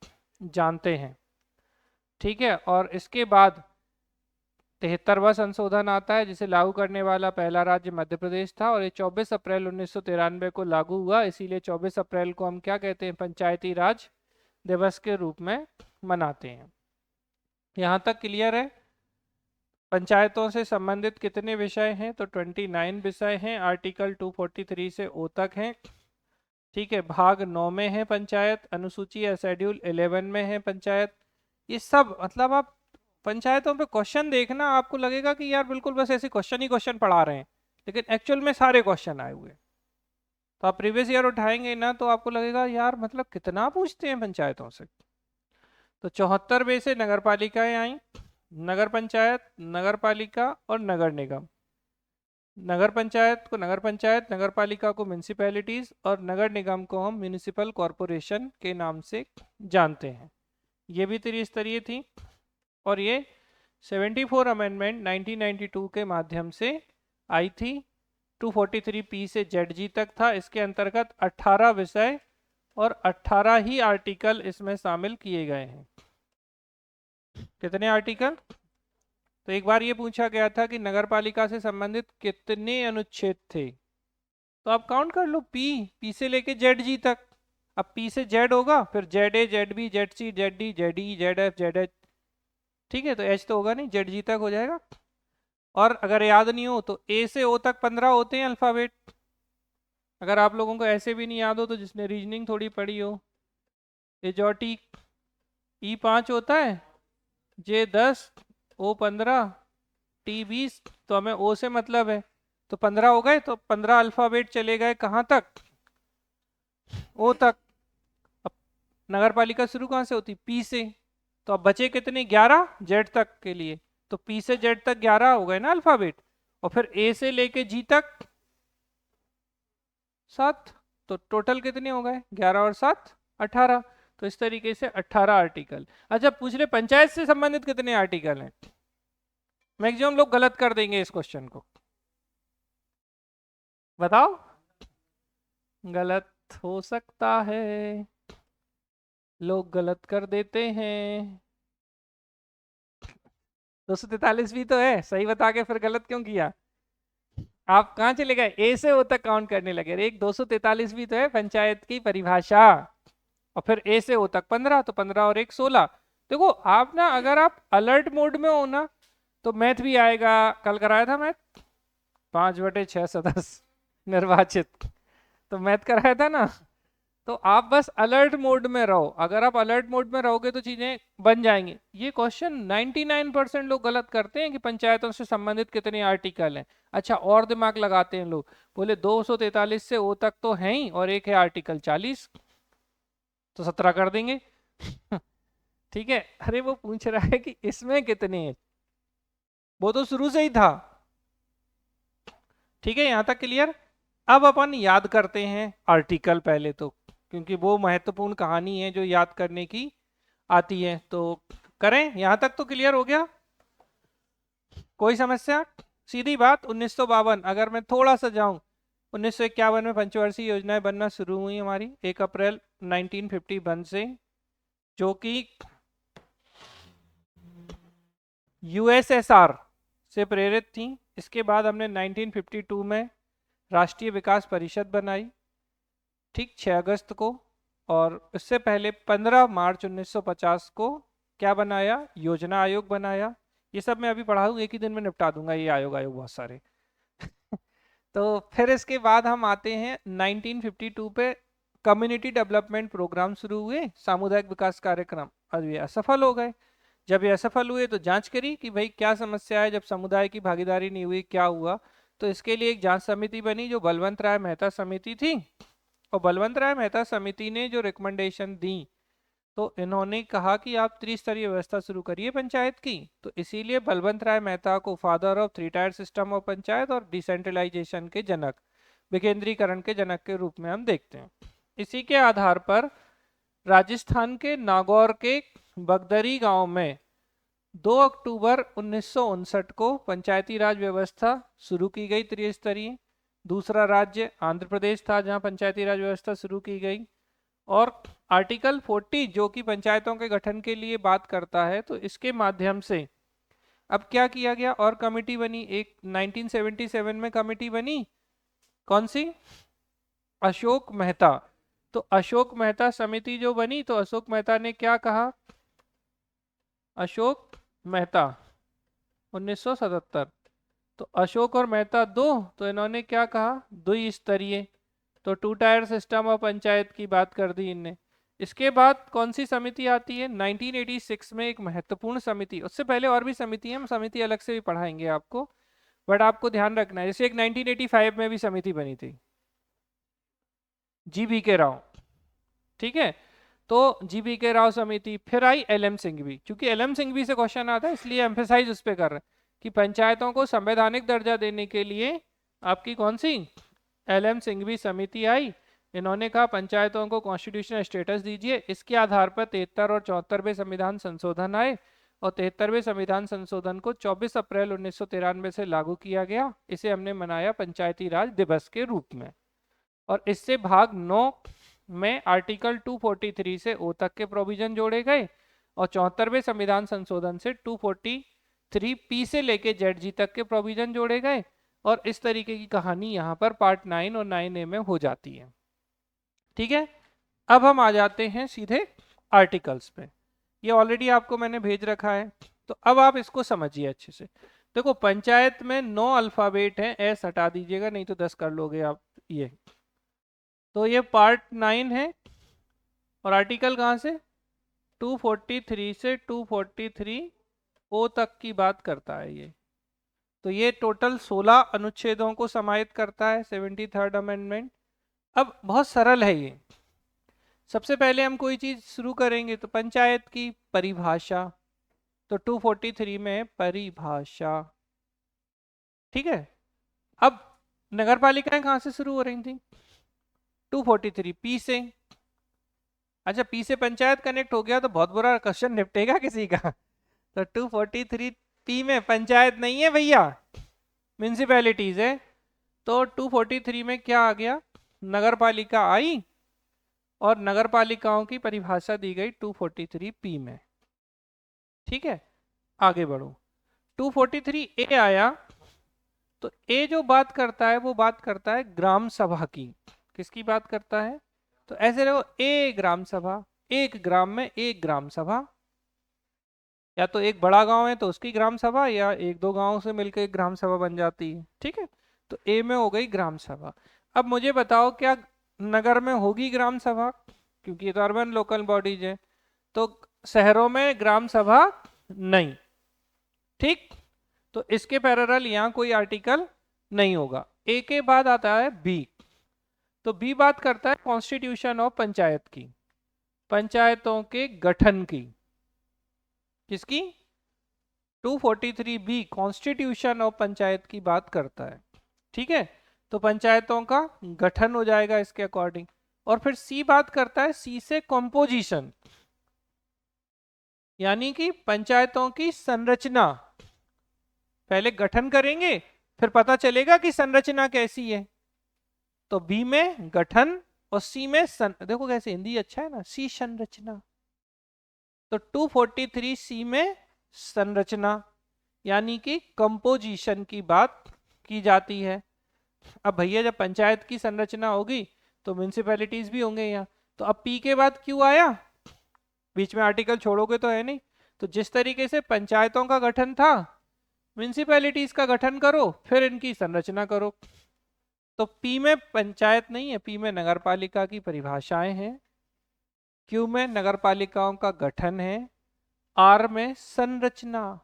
जानते हैं। ठीक है, और इसके बाद 73वां संशोधन आता है जिसे लागू करने वाला पहला राज्य मध्य प्रदेश था, और ये 24 अप्रैल 1993 को लागू हुआ। इसीलिए 24 अप्रैल को हम क्या कहते हैं? पंचायती राज दिवस के रूप में मनाते हैं। यहाँ तक क्लियर है? पंचायतों से संबंधित कितने विषय हैं? तो 29 विषय हैं, आर्टिकल 243 से ओ तक हैं। ठीक है, भाग 9 में है पंचायत, अनुसूची या शेड्यूल 11 में है पंचायत। ये सब मतलब आप पंचायतों पे क्वेश्चन देखना, आपको लगेगा कि यार बिल्कुल बस ऐसे क्वेश्चन ही क्वेश्चन पढ़ा रहे हैं, लेकिन एक्चुअल में सारे क्वेश्चन आए हुए हैं। तो आप प्रीवियस ईयर उठाएंगे ना तो आपको लगेगा यार मतलब कितना पूछते हैं पंचायतों से। तो 74वें से नगर पालिकाएं आई, नगर पंचायत, नगर पालिका और नगर निगम। नगर पंचायत को नगर पंचायत, नगर पालिका को म्यूनिसिपैलिटीज और नगर निगम को हम म्यूनिसिपल कॉरपोरेशन के नाम से जानते हैं। ये भी त्रिस्तरीय थी, और ये 74 अमेंडमेंट 1992 के माध्यम से आई थी। 243 पी से जेड जी तक था। इसके अंतर्गत 18 विषय और 18 ही आर्टिकल इसमें शामिल किए गए हैं। कितने आर्टिकल? तो एक बार ये पूछा गया था कि नगर पालिका से संबंधित कितने अनुच्छेद थे, तो आप काउंट कर लो, पी से लेके जेड जी तक। अब पी से जेड होगा, फिर Z A, Z B, Z C, Z D, Z E, Z F, Z H. ठीक है, तो एच तो होगा नहीं, जेड जी तक हो जाएगा। और अगर याद नहीं हो तो ए से ओ तक 15 होते हैं अल्फाबेट। अगर आप लोगों को ऐसे भी नहीं याद हो तो जिसने रीजनिंग थोड़ी पढ़ी हो, एजॉटी, ई 5 होता है, जे 10, ओ 15, टी 20। तो हमें ओ से मतलब है, तो 15 हो गए, तो 15 अल्फाबेट चले गए कहाँ तक? ओ तक। अब नगर पालिका शुरू कहाँ से होती? पी से। तो अब बचे कितने? 11 जेड तक के लिए। तो पी से जेड तक 11 हो गए ना अल्फाबेट, और फिर ए से लेके जी तक 7। तो टोटल कितने हो गए? 11 और 7 18। तो इस तरीके से 18 आर्टिकल। अच्छा, पूछ रहे पंचायत से संबंधित कितने आर्टिकल हैं? मैक्सिमम लोग गलत कर देंगे इस क्वेश्चन को, बताओ। गलत हो सकता है, लोग गलत कर देते हैं। 243 भी तो है, सही बता के फिर गलत क्यों किया? आप कहाँ चले गए? ए से ओ तक काउंट करने लगे। एक 243 भी तो है पंचायत की परिभाषा, और फिर ए से ओ तक 15, तो 15 और एक 16। देखो आप ना, अगर आप अलर्ट मोड में हो ना तो मैथ भी आएगा, कल कराया था मैथ 5/6 सदस्य निर्वाचित, तो मैथ कराया था ना। तो आप बस अलर्ट मोड में रहो, अगर आप अलर्ट मोड में रहोगे तो चीजें बन जाएंगी। ये क्वेश्चन 99% लोग गलत करते हैं कि पंचायतों से संबंधित कितने आर्टिकल हैं। अच्छा, और दिमाग लगाते हैं लोग, बोले 243 से ओ तक तो है ही, और एक है आर्टिकल 40, तो 17 कर देंगे। ठीक है, अरे वो पूछ रहा है कि इसमें कितने हैं, वो तो शुरू से ही था। ठीक है, यहां तक क्लियर। अब अपन याद करते हैं आर्टिकल पहले तो, क्योंकि वो महत्वपूर्ण कहानी है जो याद करने की आती है। तो करें, यहां तक तो क्लियर हो गया, कोई समस्या? सीधी बात, 1952 अगर मैं थोड़ा सा जाऊं, 1951 में पंचवर्षीय योजनाएं बनना शुरू हुई हमारी 1 अप्रैल 1951 से, जो कि यूएसएसआर से प्रेरित थी। इसके बाद हमने 1952 में राष्ट्रीय विकास परिषद बनाई, ठीक 6 अगस्त को। और इससे पहले 15 मार्च 1950 को क्या बनाया, योजना आयोग बनाया। ये सब मैं अभी पढ़ा दूँ, एक ही दिन में निपटा दूंगा ये आयोग आयोग बहुत सारे। तो फिर इसके बाद हम आते हैं 1952 पे, कम्युनिटी डेवलपमेंट प्रोग्राम शुरू हुए, सामुदायिक विकास कार्यक्रम। अब ये असफल हो गए। जब ये असफल हुए तो जांच करी कि भाई क्या समस्या है, जब समुदाय की भागीदारी नहीं हुई क्या हुआ। तो इसके लिए एक जांच समिति बनी जो बलवंत राय मेहता समिति थी। और बलवंत राय मेहता समिति ने जो रिकमेंडेशन दी, तो इन्होंने कहा कि आप त्रिस्तरीय व्यवस्था शुरू करिए पंचायत की। तो इसीलिए बलवंत राय मेहता को father of 3 tyre system of panchayat और डिसेंट्रलाइजेशन के जनक, विकेंद्रीकरण के जनक के रूप में हम देखते हैं। इसी के आधार पर राजस्थान के नागौर के बगदरी गांव में 2 अक्टूबर 1959 को पंचायती राज व्यवस्था शुरू की गई त्रिस्तरीय। दूसरा राज्य आंध्र प्रदेश था जहां पंचायती राज व्यवस्था शुरू की गई। और आर्टिकल 40 जो कि पंचायतों के गठन के लिए बात करता है, तो इसके माध्यम से अब क्या किया गया, और कमेटी बनी एक 1977 में कमेटी बनी, कौन सी, अशोक मेहता। तो अशोक मेहता समिति जो बनी, तो अशोक मेहता ने क्या कहा, अशोक मेहता 1977, तो अशोक और मेहता दो, तो इन्होंने क्या कहा, द्विस्तरीय। तो 2 टायर सिस्टम ऑफ पंचायत की बात कर दी इनने। इसके बाद कौन सी समिति आती है, 1986 में एक महत्वपूर्ण समिति, उससे पहले और भी समिति है, हम समिति अलग से भी पढ़ाएंगे आपको, बट आपको ध्यान रखना है, जैसे एक 1985 में भी समिति बनी थी, जी बी के राव। ठीक है, तो जी बी के राव समिति, फिर आई एल एम सिंघवी, क्योंकि एल एम सिंघवी से क्वेश्चन आता है इसलिए एम्फेसाइज उस पर कर रहे हैं कि पंचायतों को संवैधानिक दर्जा देने के लिए आपकी कौन सी, एल एम सिंघवी समिति आई। इन्होंने कहा पंचायतों को कॉन्स्टिट्यूशनल स्टेटस दीजिए। इसके आधार पर 73 और 74वें संविधान संशोधन आए, और 73वें संविधान संशोधन को 24 अप्रैल 1993 से लागू किया गया। इसे हमने मनाया पंचायती राज दिवस के रूप में। और इससे भाग 9 में आर्टिकल 243 से ओ तक के प्रोविजन जोड़े गए, और 74वें संविधान संशोधन से 243 पी से लेके जेड जी तक के प्रोविजन जोड़े गए। और इस तरीके की कहानी यहाँ पर पार्ट 9 और 9A में हो जाती है। ठीक है, अब हम आ जाते हैं सीधे आर्टिकल्स पे। ये ऑलरेडी आपको मैंने भेज रखा है, तो अब आप इसको समझिए अच्छे से। देखो, पंचायत में 9 अल्फाबेट हैं, एस हटा दीजिएगा नहीं तो 10 कर लोगे आप ये। तो ये पार्ट 9 है, और आर्टिकल कहाँ से, 243 से 243 ओ तक की बात करता है ये। तो ये टोटल 16 अनुच्छेदों को समाहित करता है 73rd अमेंडमेंट। अब बहुत सरल है ये। सबसे पहले हम कोई चीज शुरू करेंगे तो पंचायत की परिभाषा, तो 243 में परिभाषा। ठीक है, अब नगर पालिकाएं कहां से शुरू हो रही थी, 243 पी से। अच्छा, पी से पंचायत कनेक्ट हो गया तो बहुत बुरा क्वेश्चन निपटेगा किसी का। तो 243 पी में पंचायत नहीं है भैया, म्यूनिसिपैलिटीज है। तो 243 में क्या आ गया, नगर पालिका आई, और नगर पालिकाओं की परिभाषा दी गई 243 पी में। ठीक है, आगे बढ़ो, 243 ए आया। तो ए जो बात करता है वो बात करता है ग्राम सभा की। किसकी बात करता है, तो ऐसे रहो, ए ग्राम सभा, एक ग्राम में एक ग्राम सभा। या तो एक बड़ा गांव है तो उसकी ग्राम सभा, या एक दो गांवों से मिलकर एक ग्राम सभा बन जाती है। ठीक है, तो ए में हो गई ग्राम सभा। अब मुझे बताओ क्या नगर में होगी ग्राम सभा, क्योंकि ये तो अर्बन लोकल बॉडीज है। तो शहरों में ग्राम सभा नहीं। ठीक, तो इसके पैरेलल यहाँ कोई आर्टिकल नहीं होगा। ए के बाद आता है बी। तो बी बात करता है कॉन्स्टिट्यूशन ऑफ पंचायत की, पंचायतों के गठन की। किसकी? 243 बी कॉन्स्टिट्यूशन ऑफ पंचायत की बात करता है। ठीक है, तो पंचायतों का गठन हो जाएगा इसके अकॉर्डिंग। और फिर सी बात करता है, सी से कॉम्पोजिशन, यानी कि पंचायतों की संरचना। पहले गठन करेंगे फिर पता चलेगा कि संरचना कैसी है। तो बी में गठन और सी में देखो कैसे हिंदी अच्छा है ना, सी संरचना। तो 243 सी में संरचना यानी कि कंपोजिशन की बात की जाती है। अब भैया जब पंचायत की संरचना होगी तो म्यूनिसिपैलिटीज भी होंगे यहाँ। तो अब पी के बाद क्यों आया? बीच में आर्टिकल छोड़ोगे तो है नहीं। तो जिस तरीके से पंचायतों का गठन था, म्यूनिसिपैलिटीज का गठन करो फिर इनकी संरचना करो। तो पी में पंचायत नहीं है, पी में नगरपालिका की परिभाषाएं हैं। क्यू में नगरपालिकाओं का गठन है। आर में संरचना,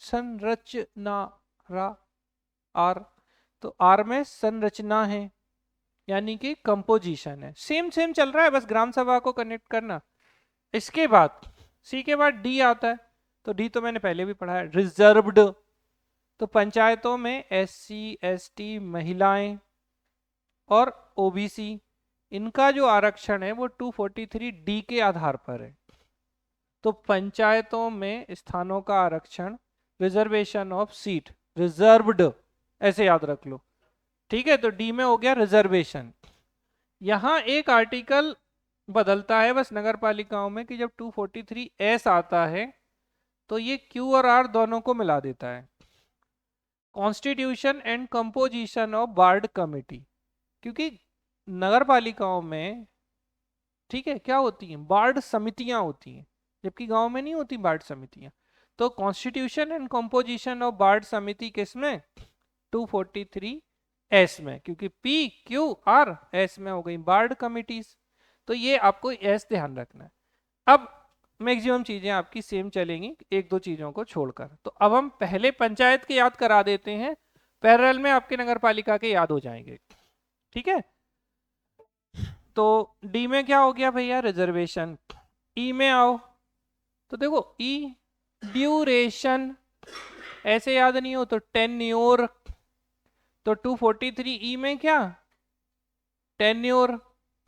संरचना रा आर, तो आर में संरचना है यानी कि कंपोजिशन है। सेम सेम चल रहा है, बस ग्राम सभा को कनेक्ट करना। इसके बाद सी के बाद डी आता है। तो डी तो मैंने पहले भी पढ़ा है, रिजर्व्ड। तो पंचायतों में एससी एसटी, महिलाएं और ओबीसी, इनका जो आरक्षण है वो 243 डी के आधार पर है। तो पंचायतों में स्थानों का आरक्षण, रिजर्वेशन ऑफ सीट, रिजर्व्ड ऐसे याद रख लो। ठीक है, तो डी में हो गया रिजर्वेशन। यहां एक आर्टिकल बदलता है बस नगर पालिकाओं में कि जब 243 एस आता है तो ये क्यू और आर दोनों को मिला देता है। Constitution and composition of ward committee, क्योंकि नगर पालिकाओं में ठीक है क्या होती हैं, वार्ड समितियां होती हैं, जबकि गांव में नहीं होती वार्ड समितियां। तो constitution and composition of ward समिति किसमें? 243 एस में, क्योंकि पी क्यू आर एस में हो गई वार्ड कमिटीज। तो ये आपको एस ध्यान रखना है। अब मैक्सिमम चीजें आपकी सेम चलेंगी एक दो चीजों को छोड़कर। तो अब हम पहले पंचायत के याद करा देते हैं, पैरेलल में आपके नगर पालिका के याद हो जाएंगे। ठीक है, तो डी में क्या हो गया भैया? रिजर्वेशन। ई में आओ तो देखो ई ड्यूरेशन, ऐसे याद नहीं हो तो टेन्योर। तो 243 ई में क्या? टेन्योर,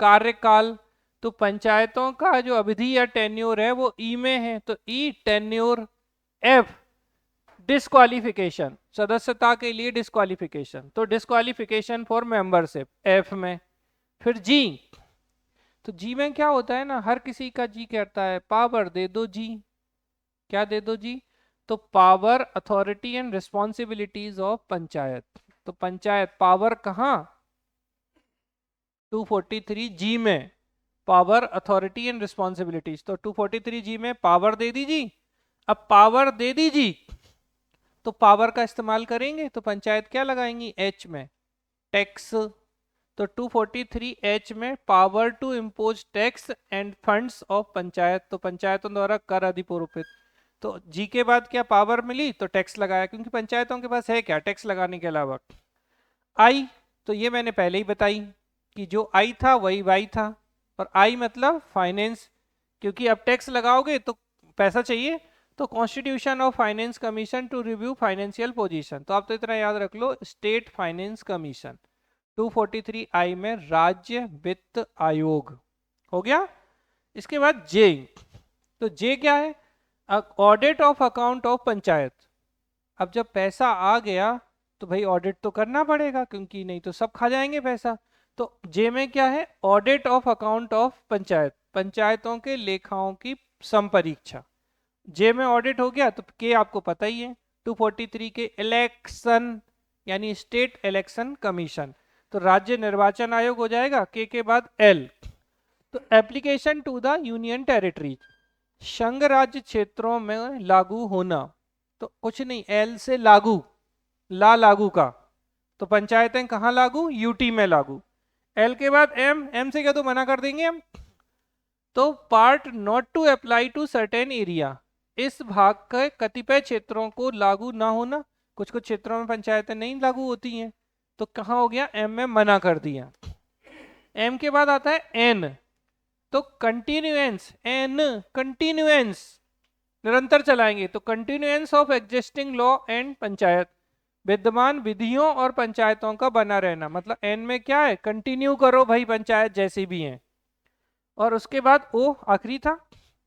कार्यकाल। तो पंचायतों का जो अवधि या टेन्योर है वो ई में है, तो ई टेन्योर। एफ डिस्क्वालिफिकेशन, सदस्यता के लिए डिस्क्वालिफिकेशन, तो डिस्क्वालिफिकेशन फॉर मेंबरशिप एफ में। फिर जी, तो जी में क्या होता है ना, हर किसी का जी कहता है पावर दे दो जी। क्या दे दो जी? तो power, authority and responsibilities of panchayat. तो पंचायत पावर कहाँ? 243 जी में, पावर, अथॉरिटी एंड रिस्पॉन्सिबिलिटीज। तो 243 जी में पावर दे दीजिए। अब पावर दे दीजिए तो पावर का इस्तेमाल करेंगे तो पंचायत क्या लगाएंगी? एच में, टैक्स। तो 243 एच में power to impose tax and funds of panchayat, तो पंचायतों द्वारा कर अधिपूर्वित। तो जी के बाद क्या पावर मिली? तो टैक्स लगाया, क्योंकि पंचायतों के पास है क्या टैक्स लगाने के अलावा? आई, तो ये मैंने पहले ही बताई कि जो आई था वही वाई था, और आई मतलब फाइनेंस, क्योंकि अब टैक्स लगाओगे तो पैसा चाहिए। तो constitution of finance commission to review financial position, तो आप तो इतना याद रख लो, स्टेट फाइनेंस कमीशन। 243 आई में राज्य वित्त आयोग हो गया। इसके बाद जे, तो जे क्या है? Audit of account of panchayat. अब जब पैसा आ गया तो भाई ऑडिट तो करना पड़ेगा, क्योंकि नहीं तो सब खा जाएंगे पैसा। तो जे में क्या है? Audit of account of panchayat, पंचायतों के लेखाओं की संपरीक्षा। जे में ऑडिट हो गया। तो के आपको पता ही है, 243 के इलेक्शन यानी स्टेट इलेक्शन कमीशन, तो राज्य निर्वाचन आयोग हो जाएगा। के बाद एल, तो application to the union territory, संघ राज्य क्षेत्रों में लागू होना, तो कुछ नहीं, एल से लागू, ला लागू का, तो पंचायतें कहाँ लागू, यूटी में लागू। एल के बाद एम, एम से क्या तो मना कर देंगे हम, तो part not to apply to certain area, इस भाग के कतिपय क्षेत्रों को लागू ना होना, कुछ कुछ क्षेत्रों में पंचायतें नहीं लागू होती हैं, तो कहाँ हो गया, एम में मना कर दिया। एम के बाद आता है एन, तो कंटिन्यूएंस, एन कंटिन्यूएंस, निरंतर चलाएंगे, तो continuance of existing law and panchayat, विद्यमान विधियों और पंचायतों का बना रहना, मतलब एन में क्या है, कंटिन्यू करो भाई पंचायत जैसी भी हैं। और उसके बाद ओ आखिरी था,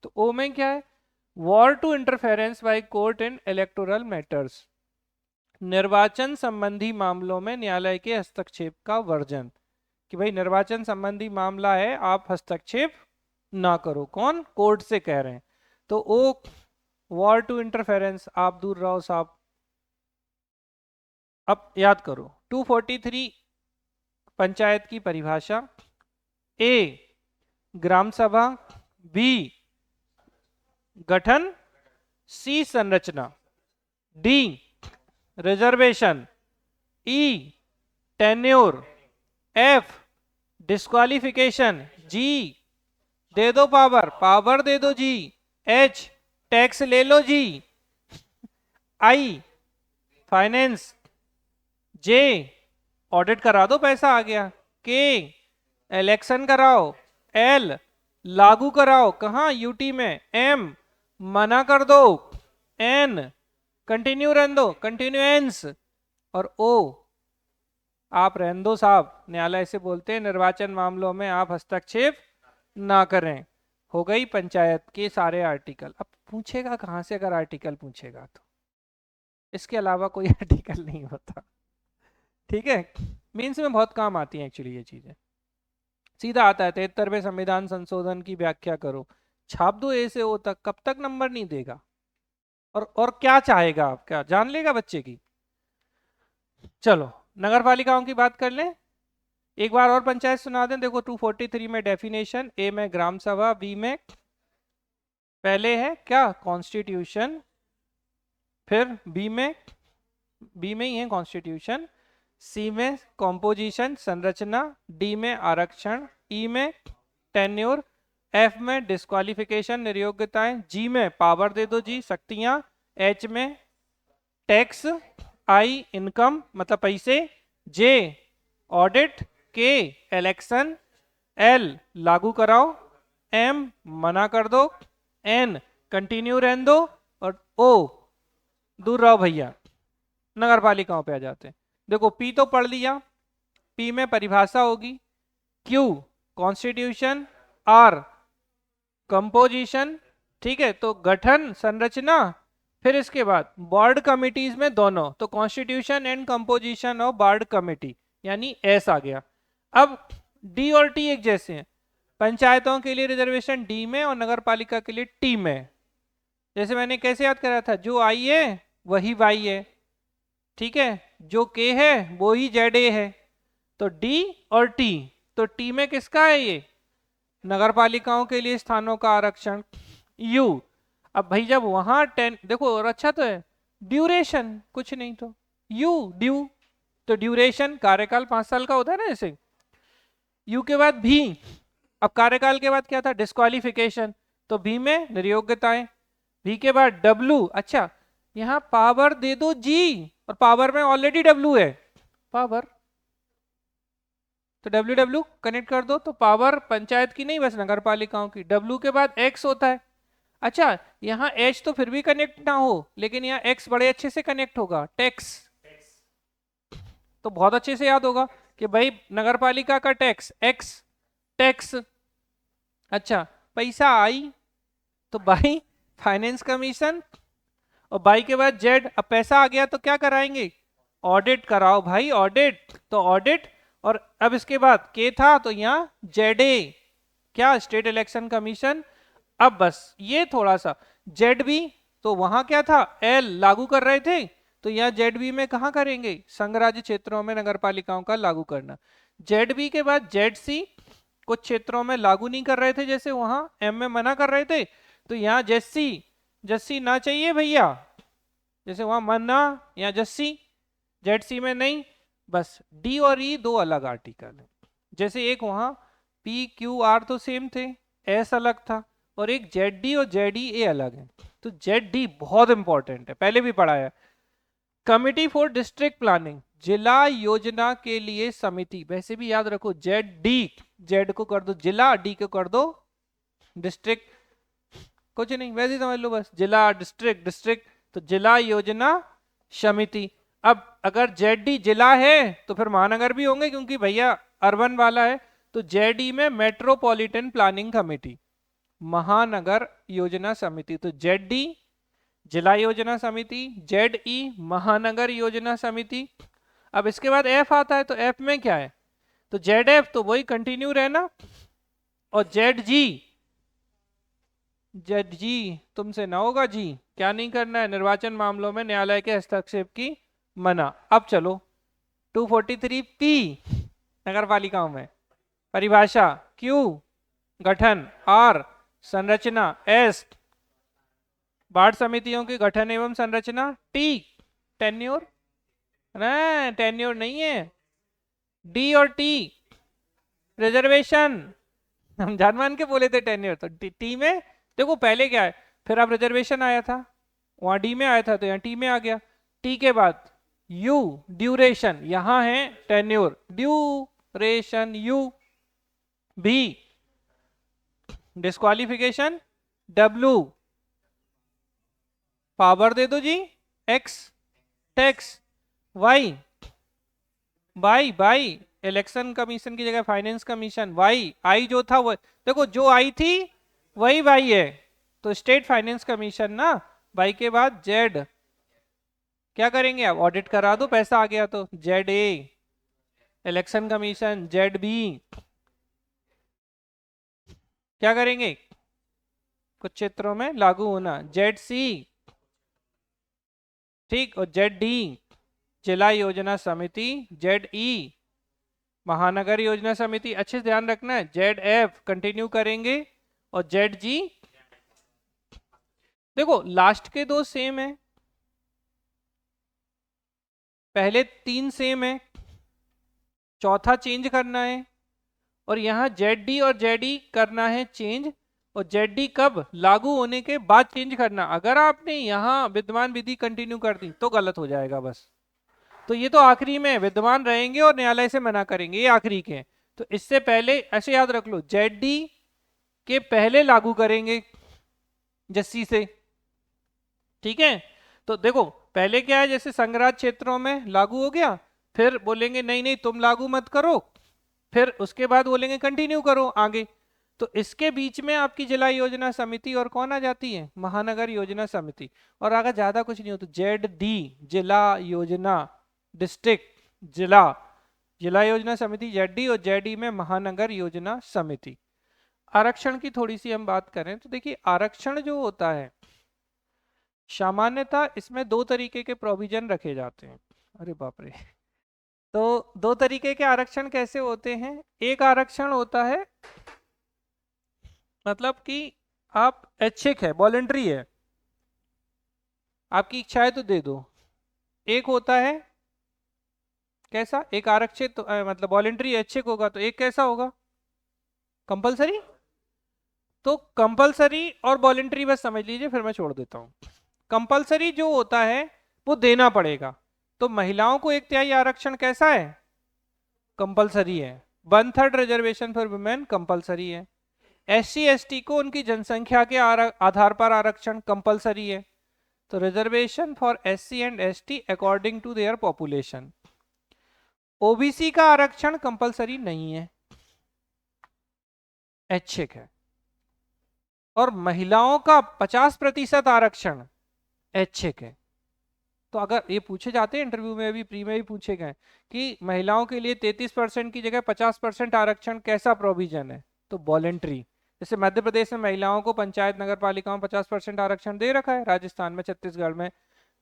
तो ओ में क्या है, bar to interference by court in electoral matters, निर्वाचन संबंधी मामलों में न्यायालय के हस्तक्षेप का वर्जन, कि भाई निर्वाचन संबंधी मामला है, आप हस्तक्षेप ना करो, कौन, कोर्ट से कह रहे हैं। तो ओ वॉर टू इंटरफेरेंस, आप दूर रहो साहब। अब याद करो 243 पंचायत की परिभाषा, ए ग्राम सभा, बी गठन, सी संरचना, डी रिजर्वेशन, ई टेन्योर, एफ डिस्क्वालिफिकेशन, जी दे दो पावर, पावर दे दो जी, एच टैक्स ले लो जी, आई फाइनेंस, जे ऑडिट करा दो पैसा आ गया, के इलेक्शन कराओ, एल लागू कराओ कहाँ, यूटी में, एम मना कर दो, एन कंटिन्यू रहने दो, कंटिन्यूएंस, और ओ आप रहने दो साहब, न्यायालय से बोलते हैं निर्वाचन मामलों में आप हस्तक्षेप ना करें। हो गई पंचायत के सारे आर्टिकल। अब पूछेगा कहाँ से, अगर आर्टिकल पूछेगा तो, इसके अलावा कोई आर्टिकल नहीं होता, ठीक है। मीन्स में बहुत काम आती है एक्चुअली ये चीजें। सीधा आता है 73वें संविधान संशोधन की व्याख्या करो, छाप दो ए से ओ तक, कब तक नंबर नहीं देगा, और क्या चाहेगा आप, क्या जान लेगा बच्चे की। चलो नगर पालिकाओं की बात कर लें, एक बार और पंचायत सुना दें। देखो 243 में डेफिनेशन, ए में ग्राम सभा, बी में पहले है क्या, कॉन्स्टिट्यूशन, फिर बी में ही है कॉन्स्टिट्यूशन, सी में कॉम्पोजिशन संरचना, डी में आरक्षण, ई में टेन्योर, एफ में डिस्क्वालिफिकेशन निर्योग्यताएं, जी में पावर दे दो जी शक्तियां, एच में टैक्स, आई इनकम मतलब पैसे, जे ऑडिट, के इलेक्शन, एल लागू कराओ, एम मना कर दो, एन कंटिन्यू रहने दो, और ओ दूर रहो भैया। नगर पालिकाओं पे आ जाते हैं। देखो पी तो पढ़ लिया, पी में परिभाषा होगी, क्यू कॉन्स्टिट्यूशन, आर कंपोजिशन, ठीक है, तो गठन संरचना, फिर इसके बाद बोर्ड कमिटीज में दोनों, तो constitution and composition of board committee, यानी एस आ गया। अब डी और टी एक जैसे हैं, पंचायतों के लिए रिजर्वेशन डी में और नगर पालिका के लिए टी में। जैसे मैंने कैसे याद करा था, जो आई है वही वाई है, ठीक है, जो के है वो ही जेड ए है, तो डी और टी, तो टी में किसका है ये, नगर पालिकाओं के लिए स्थानों का आरक्षण, यू। अब भाई जब वहां 10 देखो, और अच्छा तो है, ड्यूरेशन कुछ नहीं तो यू ड्यू, तो ड्यूरेशन कार्यकाल 5 साल का होता है ना जैसे, यू के बाद भी, अब कार्यकाल के बाद क्या था, डिस्क्वालिफिकेशन, तो भी में निर्योग्यताएं, भी के बाद डब्लू, अच्छा यहाँ पावर दे दो जी, और पावर में ऑलरेडी डब्लू है, पावर, तो डब्ल्यू डब्ल्यू कनेक्ट कर दो, तो पावर पंचायत की नहीं बस नगर पालिकाओं की। डब्ल्यू के बाद एक्स होता है, अच्छा यहाँ एच तो फिर भी कनेक्ट ना हो, लेकिन यहाँ एक्स बड़े अच्छे से कनेक्ट होगा, टैक्स, तो बहुत अच्छे से याद होगा कि भाई नगर पालिका का टैक्स एक्स, टैक्स, अच्छा पैसा आई, तो बाई फाइनेंस कमीशन, और बाई के बाद जेड, अब पैसा आ गया तो क्या कराएंगे, ऑडिट कराओ भाई, ऑडिट, तो ऑडिट, और अब इसके बाद के था तो यहाँ जेड ए, क्या स्टेट इलेक्शन कमीशन। अब बस ये थोड़ा सा जेड बी, तो वहां क्या था, एल लागू कर रहे थे, तो यहाँ जेड बी में कहाँ करेंगे, संघ राज्य क्षेत्रों में नगर पालिकाओं का लागू करना। जेड बी के बाद जेड सी, कुछ क्षेत्रों में लागू नहीं कर रहे थे, जैसे वहां एम में मना कर रहे थे, तो यहाँ जस्सी, जस्सी ना चाहिए भैया, जैसे वहां मन्ना या जस्सी, जेड सी में नहीं, बस डी और ई दो अलग आर्टिकल है। जैसे एक वहां पी क्यू आर तो सेम थे, एस अलग था, और एक जेड डी और जेड ई ए अलग है। तो जेड डी बहुत इंपॉर्टेंट है, पहले भी पढ़ा है। कमिटी फॉर डिस्ट्रिक्ट प्लानिंग, जिला योजना के लिए समिति, वैसे भी याद रखो जेड डी, जेड को कर दो जिला, डी को कर दो डिस्ट्रिक्ट, कुछ नहीं वैसे ही समझ लो बस, जिला डिस्ट्रिक्ट डिस्ट्रिक्ट, तो जिला योजना समिति। अब अगर जेड डी जिला है तो फिर महानगर भी होंगे क्योंकि भैया अर्बन वाला है, तो जेड ई में मेट्रोपॉलिटन प्लानिंग कमेटी, महानगर योजना समिति, तो जेड डी जिला योजना समिति, जेड ई महानगर योजना समिति। अब इसके बाद एफ आता है, तो एफ में क्या है, तो जेड एफ तो वही कंटिन्यू रहना, और जेड जी, जेड जी तुमसे ना होगा जी, क्या नहीं करना है, निर्वाचन मामलों में न्यायालय के हस्तक्षेप की मना। अब चलो 243 पी, नगर पालिकाओं में परिभाषा, क्यू गठन, आर संरचना, एस वार्ड समितियों के गठन एवं संरचना, टी टेन्योर, ना टेन्योर नहीं है, डी और टी रिजर्वेशन, हम जान मान के बोले थे टेन्योर, तो टी में देखो पहले क्या है, फिर अब रिजर्वेशन आया था, वहां डी में आया था तो यहाँ टी में आ गया। टी के बाद यू ड्यूरेशन, यहां है टेन्योर, ड्यूरेशन यू, भी डिस्क्वालिफिकेशन, डब्ल्यू पावर दे दो जी, X tax, Y by by election commission की जगह फाइनेंस कमीशन, वाई आई जो था वो, देखो जो आई थी वही वाई है, तो स्टेट फाइनेंस कमीशन ना, वाई के बाद जेड, क्या करेंगे अब ऑडिट करा दो, पैसा आ गया तो Z A election commission, Z B क्या करेंगे कुछ क्षेत्रों में लागू होना, जेड सी ठीक, और जेड डी जिला योजना समिति, जेड ई महानगर योजना समिति, अच्छे से ध्यान रखना है, जेड एफ कंटिन्यू करेंगे, और जेड जी देखो लास्ट के दो सेम है, पहले तीन सेम है, चौथा चेंज करना है, और यहाँ जेड डी और जेड ई करना है चेंज, और जेड डी कब लागू होने के बाद चेंज करना, अगर आपने यहाँ विद्यमान विधि कंटिन्यू कर दी तो गलत हो जाएगा बस। तो ये तो आखिरी में विद्यमान रहेंगे और न्यायालय से मना करेंगे, ये आखिरी के हैं, तो इससे पहले ऐसे याद रख लो जेड डी के पहले लागू करेंगे जस्सी से, ठीक है। तो देखो पहले क्या है, जैसे संघराज क्षेत्रों में लागू हो गया, फिर बोलेंगे नहीं नहीं तुम लागू मत करो, फिर उसके बाद बोलेंगे कंटिन्यू करो आगे, तो इसके बीच में आपकी जिला योजना समिति और कौन आ जाती है, महानगर योजना समिति, और अगर ज्यादा कुछ नहीं हो तो जेड डी जिला योजना डिस्ट्रिक्ट, जिला जिला योजना समिति जेड डी, और जेड ई में महानगर योजना समिति। आरक्षण की थोड़ी सी हम बात करें तो देखिए आरक्षण जो होता है सामान्यतः इसमें दो तरीके के प्रोविजन रखे जाते हैं, अरे बाप रे, तो दो तरीके के आरक्षण कैसे होते हैं, एक आरक्षण होता है मतलब कि आप ऐच्छिक है, वॉलेंट्री है, आपकी इच्छा है तो दे दो, एक होता है कैसा, एक आरक्षित तो, मतलब वॉलेंट्री ऐच्छिक होगा, तो एक कैसा होगा कंपलसरी, तो कंपलसरी और वॉलेंट्री बस समझ लीजिए फिर मैं छोड़ देता हूँ। कंपलसरी जो होता है वो देना पड़ेगा, तो महिलाओं को एक तिहाई आरक्षण कैसा है कंपलसरी है, 1/3 रिजर्वेशन फॉर वुमेन कंपलसरी है, एससी एसटी को उनकी जनसंख्या के आधार पर आरक्षण कंपलसरी है, तो reservation for SC and ST according to their population. OBC का आरक्षण कंपलसरी नहीं है, ऐच्छिक है, और महिलाओं का 50% आरक्षण ऐच्छिक है। तो अगर ये पूछे जाते हैं इंटरव्यू में भी, प्री में भी पूछे गए कि महिलाओं के लिए 33% की जगह 50% आरक्षण कैसा प्रोविजन है, तो वॉलेंट्री, जैसे मध्य प्रदेश में महिलाओं को पंचायत नगर पालिकाओं में 50% आरक्षण दे रखा है, राजस्थान में छत्तीसगढ़ में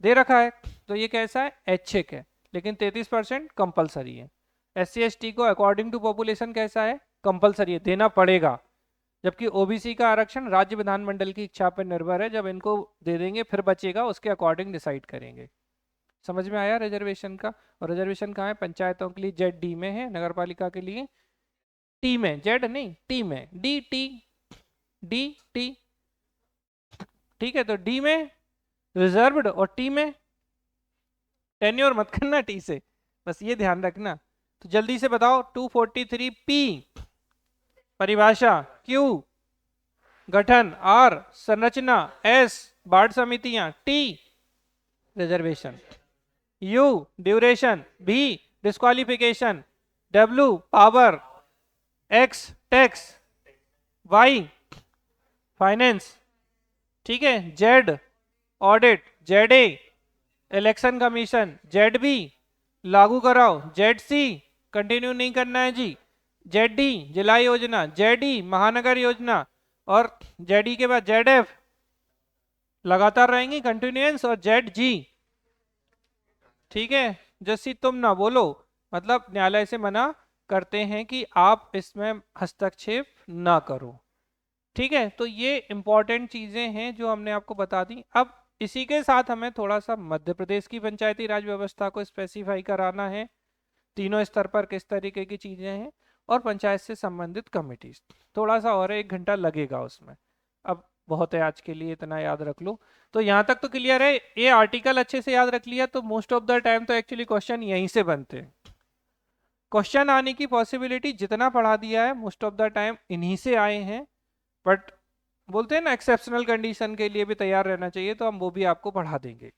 दे रखा है, तो ये कैसा है ऐच्छिक है, लेकिन 33% कंपलसरी है। SC ST को अकॉर्डिंग टू पॉपुलेशन कैसा है कंपलसरी है, देना पड़ेगा। जबकि ओबीसी का आरक्षण राज्य विधानमंडल की इच्छा पर निर्भर है, जब इनको दे देंगे फिर बचेगा उसके अकॉर्डिंग डिसाइड करेंगे। समझ में आया रिजर्वेशन का? और रिजर्वेशन कहाँ है? पंचायतों के लिए जेड डी में है, नगर पालिका के लिए टी में, जेड नहीं टी में, डी टी, डी टी, ठीक है। तो डी में रिजर्व्ड और टी में टेन्योर मत करना टी से, बस ये ध्यान रखना। तो जल्दी से बताओ 243 पी परिभाषा, क्यू गठन, आर संरचना, एस बार्ड समितियां, T reservation, U duration, V disqualification, W power, X tax, Y finance, ठीक है, Z audit, Z A election commission, Z B लागू कराओ, जेड सी कंटिन्यू नहीं करना है जी, जेड डी जिला योजना, जेड ई महानगर योजना, और जेड ई के बाद जेड एफ लगातार रहेंगी कंटिन्यूएंस, और जेड जी, ठीक है। जैसी तुम ना बोलो, मतलब न्यायालय से मना करते हैं कि आप इसमें हस्तक्षेप ना करो, ठीक है। तो ये इंपॉर्टेंट चीजें हैं जो हमने आपको बता दी। अब इसी के साथ हमें थोड़ा सा मध्य प्रदेश की पंचायती राज व्यवस्था को स्पेसिफाई कराना है, तीनों स्तर पर किस तरीके की चीजें हैं, और पंचायत से संबंधित कमिटीज, थोड़ा सा और 1 घंटा लगेगा उसमें। अब बहुत है आज के लिए, इतना याद रख लो। तो यहाँ तक तो क्लियर है, ये आर्टिकल अच्छे से याद रख लिया तो मोस्ट ऑफ द टाइम तो एक्चुअली क्वेश्चन यहीं से बनते हैं। क्वेश्चन आने की पॉसिबिलिटी जितना पढ़ा दिया है मोस्ट ऑफ द टाइम इन्हीं से आए हैं, बट बोलते हैं ना एक्सेप्शनल कंडीशन के लिए भी तैयार रहना चाहिए, तो हम वो भी आपको पढ़ा देंगे।